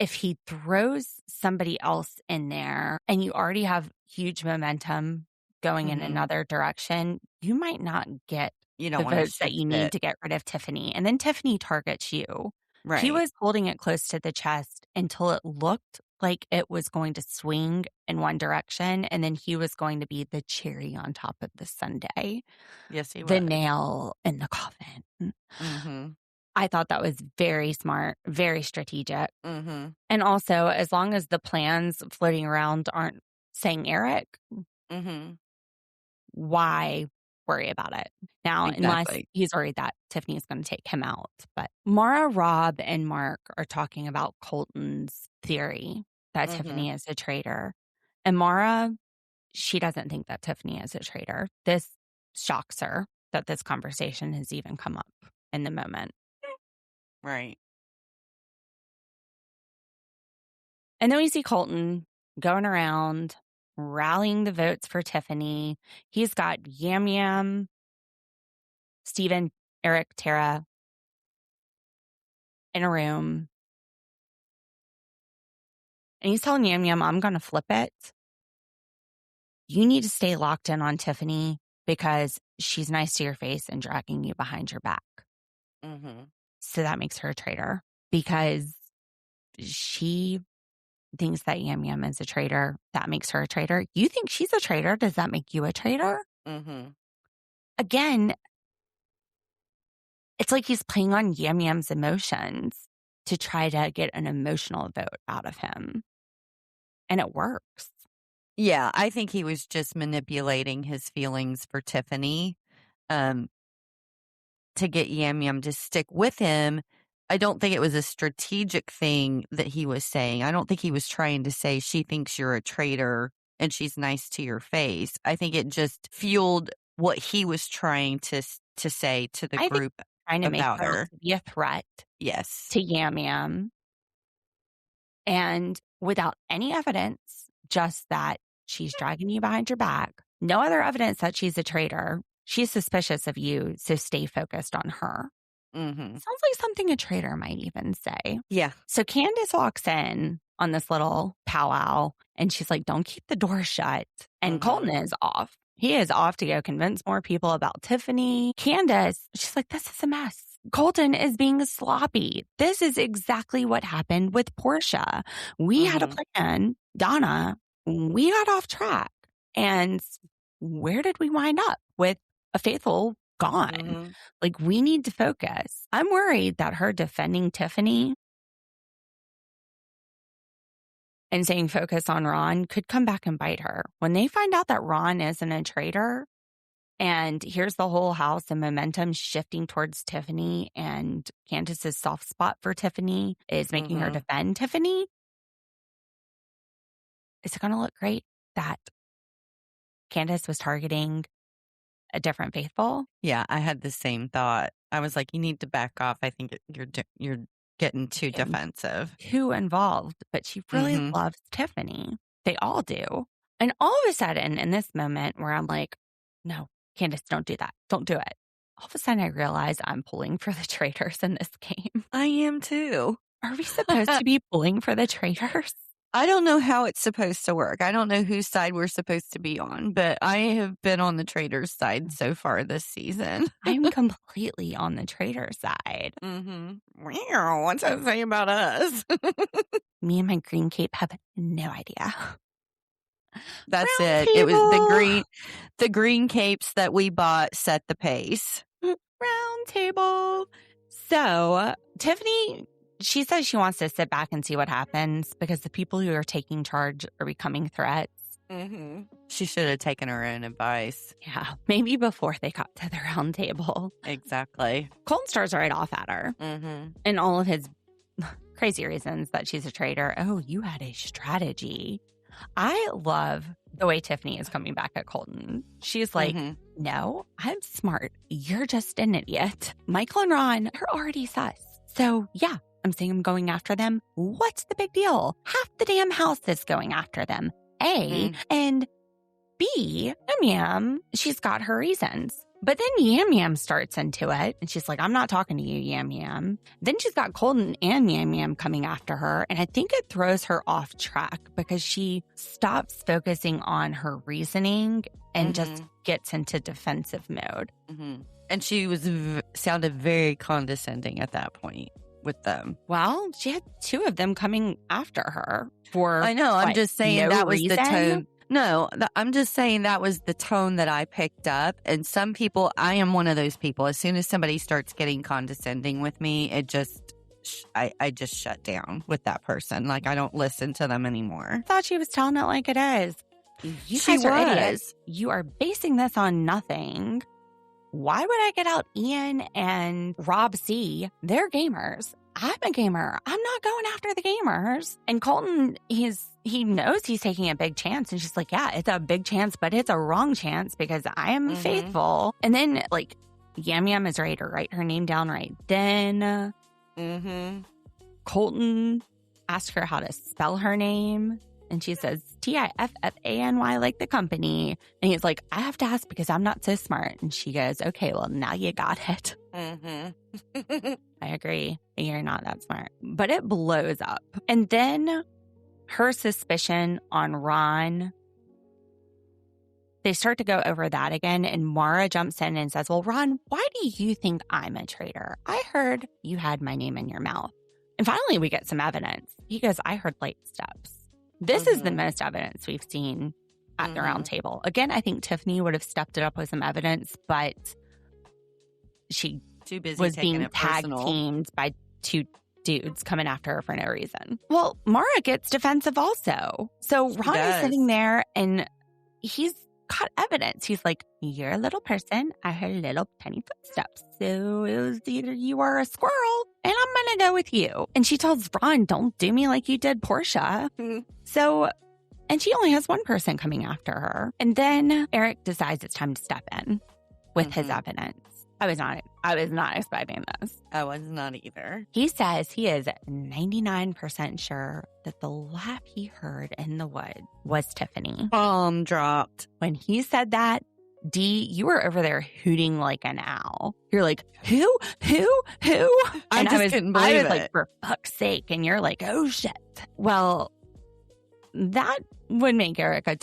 If he throws somebody else in there and you already have huge momentum going in another direction, you might not get the votes that you need to get rid of Tiffany. And then Tiffany targets you. Right. He was holding it close to the chest until it looked like it was going to swing in one direction. And then he was going to be the cherry on top of the sundae. Yes, he was. The nail in the coffin. Mm-hmm. I thought that was very smart, very strategic. Mm-hmm. And also, as long as the plans floating around aren't saying Eric, why worry about it now? Unless he's worried that Tiffany is going to take him out. But Maura, Rob, and Mark are talking about Colton's theory that Tiffany is a traitor. And Maura, she doesn't think that Tiffany is a traitor. This shocks her that this conversation has even come up in the moment. Right. And then we see Colton going around, rallying the votes for Tiffany. He's got Yam Yam, Steven, Eric, Tara in a room. And he's telling Yam Yam, I'm going to flip it. You need to stay locked in on Tiffany because she's nice to your face and dragging you behind your back. So that makes her a traitor because she thinks that Yam Yam is a traitor. That makes her a traitor. You think she's a traitor? Does that make you a traitor? Again, it's like he's playing on Yam Yam's emotions to try to get an emotional vote out of him. And it works. Yeah, I think he was just manipulating his feelings for Tiffany to get Yam Yam to stick with him. I don't think it was a strategic thing that he was saying. I don't think he was trying to say she thinks you're a traitor and she's nice to your face. I think it just fueled what he was trying to say to the group trying to make about her her be a threat. Yes. To Yam Yam. And without any evidence, just that she's dragging you behind your back, no other evidence that she's a traitor. She's suspicious of you, so stay focused on her. Sounds like something a traitor might even say. Yeah. So Candace walks in on this little powwow and she's like, don't keep the door shut. And Colton is off. He is off to go convince more people about Tiffany. Candace, she's like, this is a mess. Colton is being sloppy. This is exactly what happened with Portia. We had a plan. Donna, we got off track. And where did we wind up? With a faithful gone. Like, we need to focus. I'm worried that her defending Tiffany and saying focus on Ron could come back and bite her. When they find out that Ron isn't a traitor, and here's the whole house and momentum shifting towards Tiffany, and Candace's soft spot for Tiffany is making her defend Tiffany, is it going to look great that Candace was targeting a different faithful? Yeah, I had the same thought. I was like, you need to back off. I think you're getting too defensive. Too involved, but she really loves Tiffany. They all do. And all of a sudden, in this moment where I'm like, no, Candace, don't do that. Don't do it. All of a sudden, I realize I'm pulling for the traitors in this game. I am too. Are we supposed to be pulling for the traitors? I don't know how it's supposed to work. I don't know whose side we're supposed to be on, but I have been on the traitors' side so far this season. I'm completely on the traitor side. Wow, what's that say about us? Me and my green cape have no idea. That's it. It was the green capes that we bought set the pace. Roundtable. So Tiffany, she says she wants to sit back and see what happens because the people who are taking charge are becoming threats. She should have taken her own advice. Yeah, maybe before they got to the round table. Exactly. Colton starts right off at her and all of his crazy reasons that she's a traitor. Oh, you had a strategy. I love the way Tiffany is coming back at Colton. She's like, no, I'm smart. You're just an idiot. Michael and Ron are already sus. So yeah, I'm saying I'm going after them. What's the big deal? Half the damn house is going after them. A. And B, Yam Yam, she's got her reasons. But then Yam Yam starts into it, and she's like, I'm not talking to you, Yam Yam. Then she's got Colton and Yam Yam coming after her, and I think it throws her off track because she stops focusing on her reasoning and just gets into defensive mode. And she was sounded very condescending at that point with them. Well, she had two of them coming after her for I know, I'm just saying no that was reason? the tone. No, I'm just saying that was the tone that I picked up. And some people, I am one of those people. As soon as somebody starts getting condescending with me, it just, I just shut down with that person. Like, I don't listen to them anymore. I thought she was telling it like it is. You She guys are was. idiots. You are basing this on nothing. Why would I get out Ian and Rob C? They're gamers. I'm a gamer. I'm not going after the gamers. And Colton, he knows he's taking a big chance. And she's like, yeah, it's a big chance, but it's a wrong chance because I am faithful. And then, like, Yam Yam is ready to write her name down right then. Colton asks her how to spell her name. And she says, Tiffany, like the company. And he's like, I have to ask because I'm not so smart. And she goes, okay, well, now you got it. I agree. You're not that smart. But it blows up. And then her suspicion on Ron, they start to go over that again. And Maura jumps in and says, well, Ron, why do you think I'm a traitor? I heard you had my name in your mouth. And finally, we get some evidence. He goes, I heard light steps. This is the most evidence we've seen at the round table. Again, I think Tiffany would have stepped it up with some evidence, but she Too busy was taking being it tag personal. teamed by two dudes coming after her for no reason. Well, Maura gets defensive also. So Ron is sitting there and he's got evidence. He's like, you're a little person. I heard little tiny footsteps. So it was either you or a squirrel, and I'm going to go with you. And she tells Ron, don't do me like you did Portia. So, and she only has one person coming after her. And then Eric decides it's time to step in with his evidence. I was not expecting this. I was not either. He says he is 99% sure that the laugh he heard in the wood was Tiffany. Bomb dropped. When he said that, Dee, you were over there hooting like an owl. You're like, who? And I couldn't believe it. like, for fuck's sake. And you're like, oh shit. Well, that would make Eric a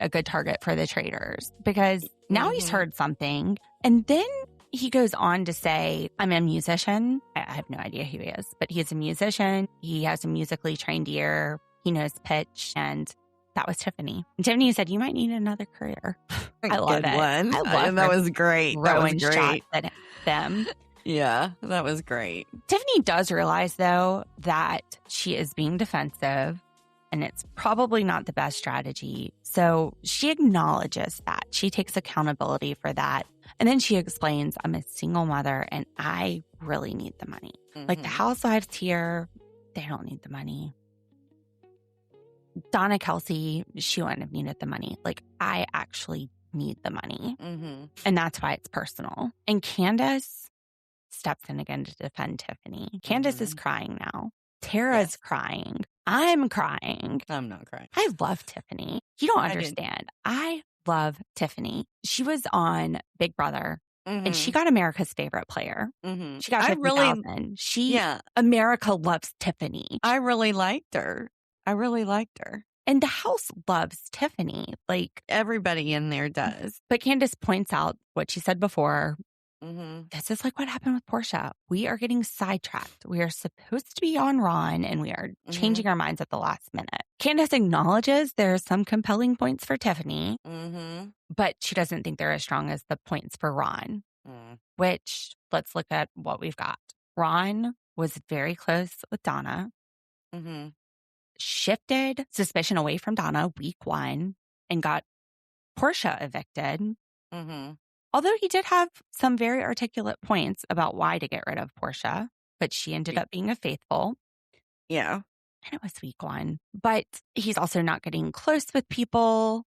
good target for the traitors, because now he's heard something. And then he goes on to say, I'm a musician. I have no idea who he is, but he's a musician. He has a musically trained ear. He knows pitch. And that was Tiffany. And Tiffany said, you might need another career. I love it. One. I love that was great. Throwing shots at them. Yeah, that was great. Tiffany does realize, though, that she is being defensive and it's probably not the best strategy. So she acknowledges that. She takes accountability for that. And then she explains, I'm a single mother and I really need the money. Like the housewives here, they don't need the money. Donna Kelsey, she wouldn't have needed the money. Like, I actually need the money. And that's why it's personal. And Candace steps in again to defend Tiffany. Candace is crying now. Tara's crying. I'm crying. I'm not crying. I love Tiffany. You don't understand. I love Tiffany. She was on Big Brother. And she got America's favorite player. She got 50,000. America loves Tiffany. I really liked her. And the house loves Tiffany. Like, everybody in there does. But Candace points out what she said before. This is like what happened with Portia. We are getting sidetracked. We are supposed to be on Ron and we are changing our minds at the last minute. Candace acknowledges there are some compelling points for Tiffany, but she doesn't think they're as strong as the points for Ron, which, let's look at what we've got. Ron was very close with Donna, shifted suspicion away from Donna week 1 and got Portia evicted. Although he did have some very articulate points about why to get rid of Portia, but she ended up being a faithful. Yeah. And it was week 1. But he's also not getting close with people.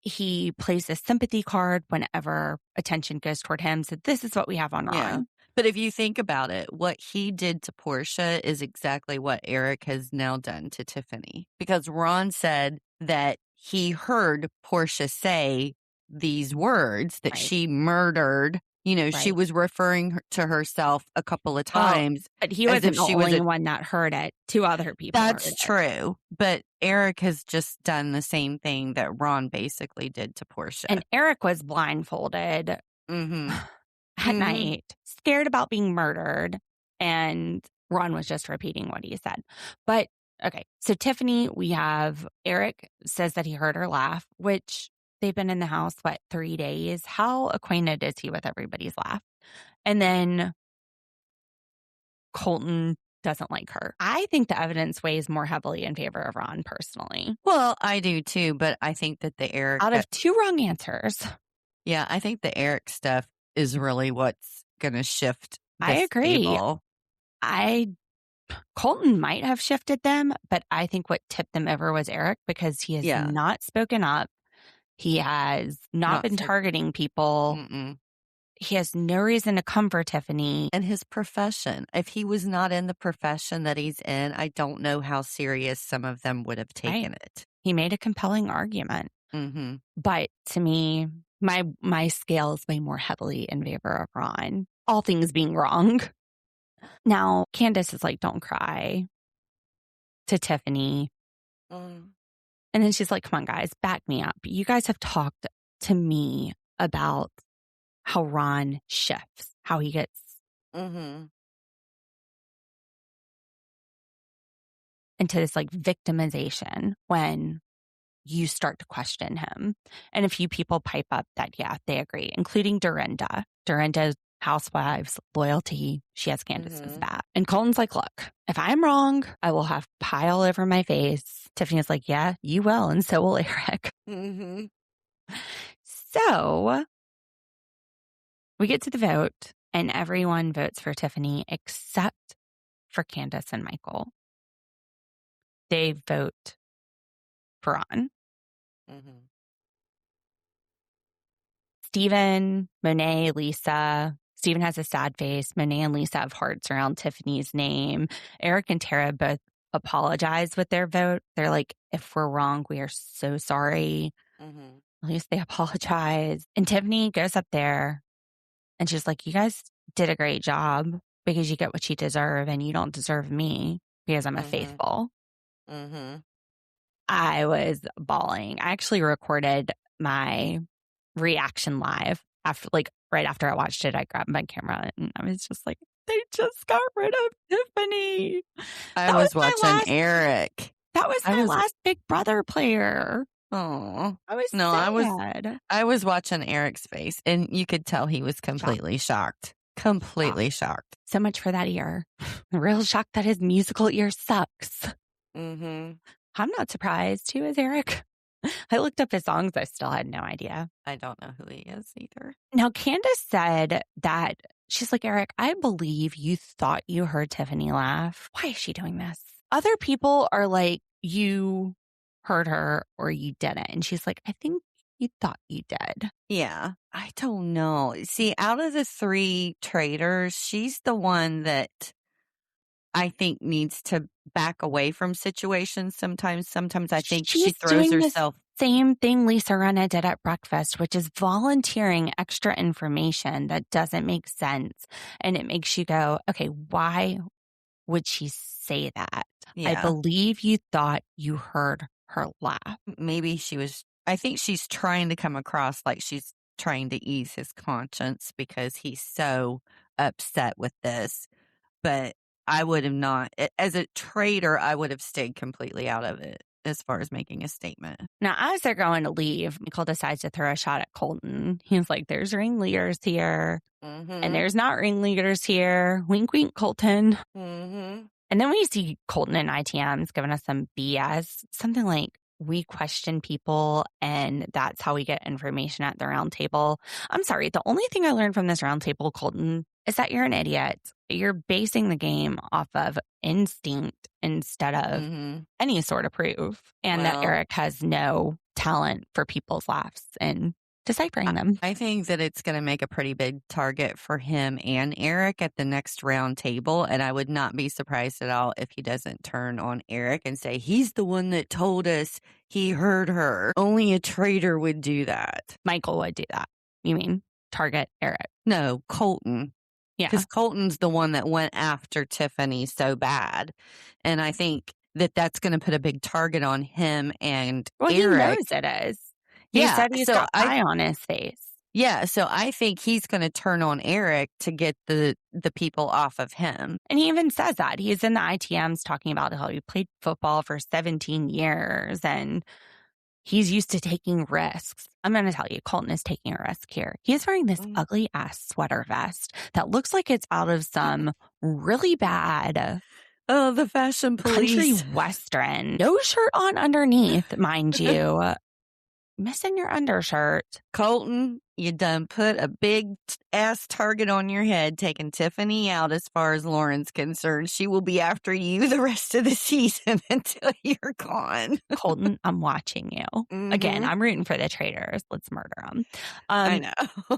He plays a sympathy card whenever attention goes toward him. So this is what we have on Ron. Yeah. But if you think about it, what he did to Portia is exactly what Eric has now done to Tiffany. Because Ron said that he heard Portia say these words that she murdered. You know, she was referring to herself a couple of times. But he wasn't the only one that heard it. 2 other people. That's true. But Eric has just done the same thing that Ron basically did to Portia. And Eric was blindfolded at night, scared about being murdered. And Ron was just repeating what he said. But, okay. So Tiffany, we have Eric says that he heard her laugh, which they've been in the house, 3 days? How acquainted is he with everybody's laugh? And then Colton doesn't like her. I think the evidence weighs more heavily in favor of Ron, personally. Well, I do too, but I think that the Eric... Out of 2 wrong answers. Yeah, I think the Eric stuff is really what's going to shift this I agree. table. Colton might have shifted them, but I think what tipped them over was Eric, because he has not spoken up. He has not been targeting people. He has no reason to come for Tiffany. And his profession. If he was not in the profession that he's in, I don't know how serious some of them would have taken it. He made a compelling argument. But to me, my scales weigh more heavily in favor of Ron. All things being wrong. Now, Candace is like, don't cry to Tiffany. And then she's like, come on, guys, back me up. You guys have talked to me about how Ron shifts, how he gets into this like victimization when you start to question him. And a few people pipe up that, yeah, they agree, including Dorinda. Dorinda's Housewives loyalty, she has Candace's back. And Colton's like, look, if I'm wrong, I will have pie all over my face. Tiffany's like, yeah, you will. And so will Eric. So we get to the vote and everyone votes for Tiffany except for Candace and Michael. They vote for Ron. Steven, Monet, Lisa, Steven has a sad face. Monet and Lisa have hearts around Tiffany's name. Eric and Tara both apologize with their vote. They're like, if we're wrong, we are so sorry. At least they apologize. And Tiffany goes up there and she's like, you guys did a great job because you get what you deserve and you don't deserve me because I'm a faithful. I was bawling. I actually recorded my reaction live after, right after I watched it. I grabbed my camera and I was just like, they just got rid of Tiffany. I was watching Eric. That was my last Big Brother player. Oh, I was sad. I was watching Eric's face, and you could tell he was completely shocked. Completely shocked. So much for that ear. Real shocked that his musical ear sucks. I'm not surprised. Who is Eric? I looked up his songs. I still had no idea. I don't know who he is either. Now, Candace said that she's like, Eric, I believe you thought you heard Tiffany laugh. Why is she doing this? Other people are like, you heard her or you didn't. And she's like, I think you thought you did. Yeah. I don't know. See, out of the 3 traitors, she's the one that I think needs to back away from situations sometimes. Sometimes I think she throws herself. Same thing Lisa Rinna did at breakfast, which is volunteering extra information that doesn't make sense. And it makes you go, okay, why would she say that? Yeah. I believe you thought you heard her laugh. Maybe I think she's trying to come across like she's trying to ease his conscience because he's so upset with this. But I would have not, as a traitor, I would have stayed completely out of it as far as making a statement. Now, as they're going to leave, Michael decides to throw a shot at Colton. He's like, there's ringleaders here, and there's not ringleaders here. Wink, wink, Colton. And then we see Colton and ITMs giving us some BS, something like, we question people, and that's how we get information at the round table. I'm sorry, the only thing I learned from this round table, Colton, is that you're an idiot. You're basing the game off of instinct instead of any sort of proof. And that Eric has no talent for people's laughs and deciphering them. I think that it's going to make a pretty big target for him and Eric at the next round table. And I would not be surprised at all if he doesn't turn on Eric and say, he's the one that told us he heard her. Only a traitor would do that. Michael would do that. You mean target Eric? No, Colton. Yeah. Because Colton's the one that went after Tiffany so bad. And I think that that's going to put a big target on him and Eric. He knows it is. He said he's got eye on his face. Yeah, so I think he's going to turn on Eric to get the people off of him. And he even says that. He's in the ITMs talking about how he played football for 17 years and he's used to taking risks. I'm going to tell you, Colton is taking a risk here. He's wearing this ugly ass sweater vest that looks like it's out of some really bad the fashion police country western. No shirt on underneath, mind you. Missing your undershirt. Colton, you done put a big ass target on your head, taking Tiffany out as far as Lauren's concerned. She will be after you the rest of the season until you're gone. Colton, I'm watching you. Again, I'm rooting for the traitors. Let's murder them. I know.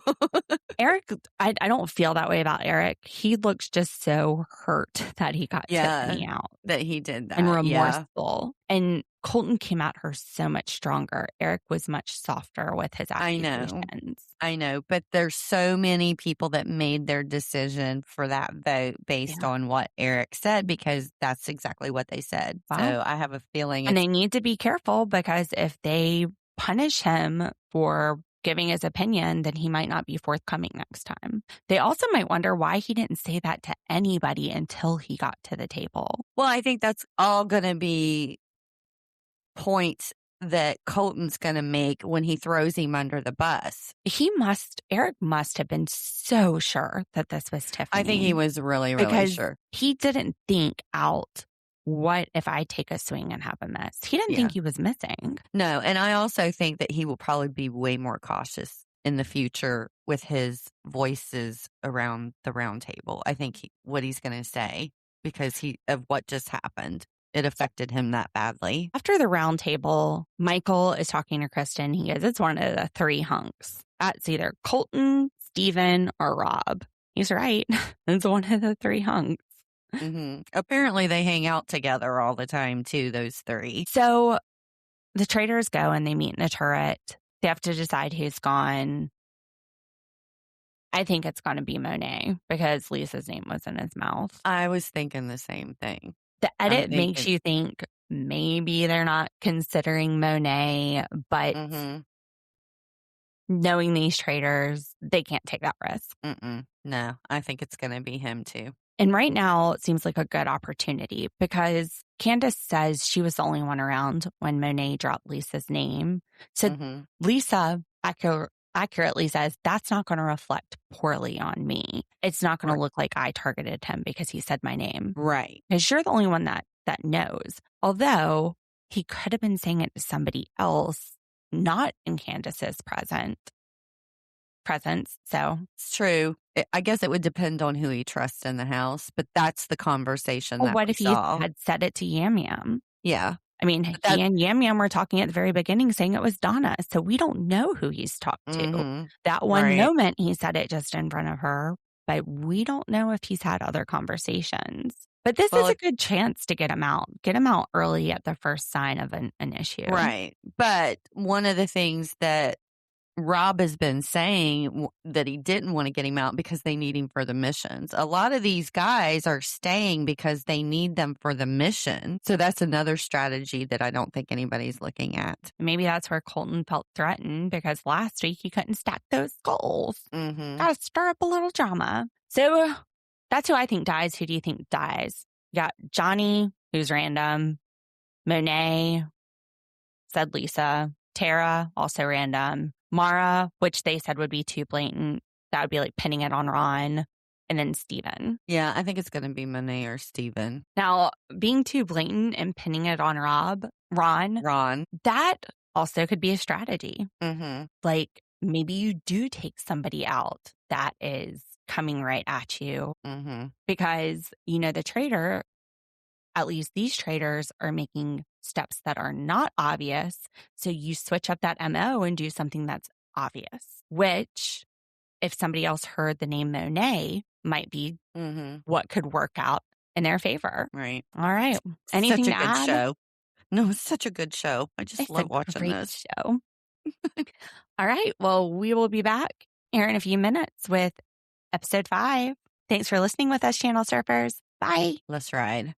Eric, I don't feel that way about Eric. He looks just so hurt that he got Tiffany out. That he did that. And remorseful. And Colton came at her so much stronger. Eric was much softer with his accusations. I know. But there's so many people that made their decision for that vote based on what Eric said, because that's exactly what they said. Wow. So I have a feeling. And they need to be careful, because if they punish him for giving his opinion, then he might not be forthcoming next time. They also might wonder why he didn't say that to anybody until he got to the table. Well, I think that's all going to be points that Colton's going to make when he throws him under the bus. Eric must have been so sure that this was Tiffany. I think he was really, really sure. He didn't think out, what if I take a swing and have a miss? He didn't think he was missing. No, and I also think that he will probably be way more cautious in the future with his voices around the round table. I think what he's going to say, because of what just happened. It affected him that badly. After the round table, Michael is talking to Kristen. He goes, it's one of the 3 hunks. That's either Colton, Steven, or Rob. He's right. It's one of the three hunks. Apparently, they hang out together all the time, too, those three. So the traitors go and they meet in the turret. They have to decide who's gone. I think it's going to be Monet because Lisa's name was in his mouth. I was thinking the same thing. The edit makes you think maybe they're not considering Monet, but knowing these traitors, they can't take that risk. No, I think it's going to be him too. And right now, it seems like a good opportunity because Candace says she was the only one around when Monet dropped Lisa's name. So Lisa accurately says, that's not going to reflect poorly on me. It's not going to look like I targeted him because he said my name. Right. Because you're the only one that knows. Although he could have been saying it to somebody else, not in Candace's presence. So it's true. I guess it would depend on who he trusts in the house, but that's the conversation. Well, what if he had said it to Yam Yam? Yeah. I mean, he and Yam Yam were talking at the very beginning saying it was Donna. So we don't know who he's talked to. That one moment he said it just in front of her, but we don't know if he's had other conversations. But this is a good chance to get him out. Get him out early at the first sign of an issue. Right. But one of the things that Rob has been saying that he didn't want to get him out because they need him for the missions. A lot of these guys are staying because they need them for the mission. So that's another strategy that I don't think anybody's looking at. Maybe that's where Colton felt threatened because last week he couldn't stack those skulls. Got to stir up a little drama. So that's who I think dies. Who do you think dies? You got Johnny, who's random. Monet, said Lisa. Tara, also random. Maura, which they said would be too blatant. That would be like pinning it on Ron. And then Steven. Yeah, I think it's going to be Monet or Steven. Now, being too blatant and pinning it on Ron, that also could be a strategy. Like maybe you do take somebody out that is coming right at you. Because, the traitor, at least these traitors, are making steps that are not obvious. So you switch up that MO and do something that's obvious, which if somebody else heard the name Monet might be what could work out in their favor. Right. All right. Anything such a to add? Good show. No, it's such a good show. I just love watching this show. All right. Well, we will be back here in a few minutes with episode 5. Thanks for listening with us, Channel Surfers. Bye. Let's ride.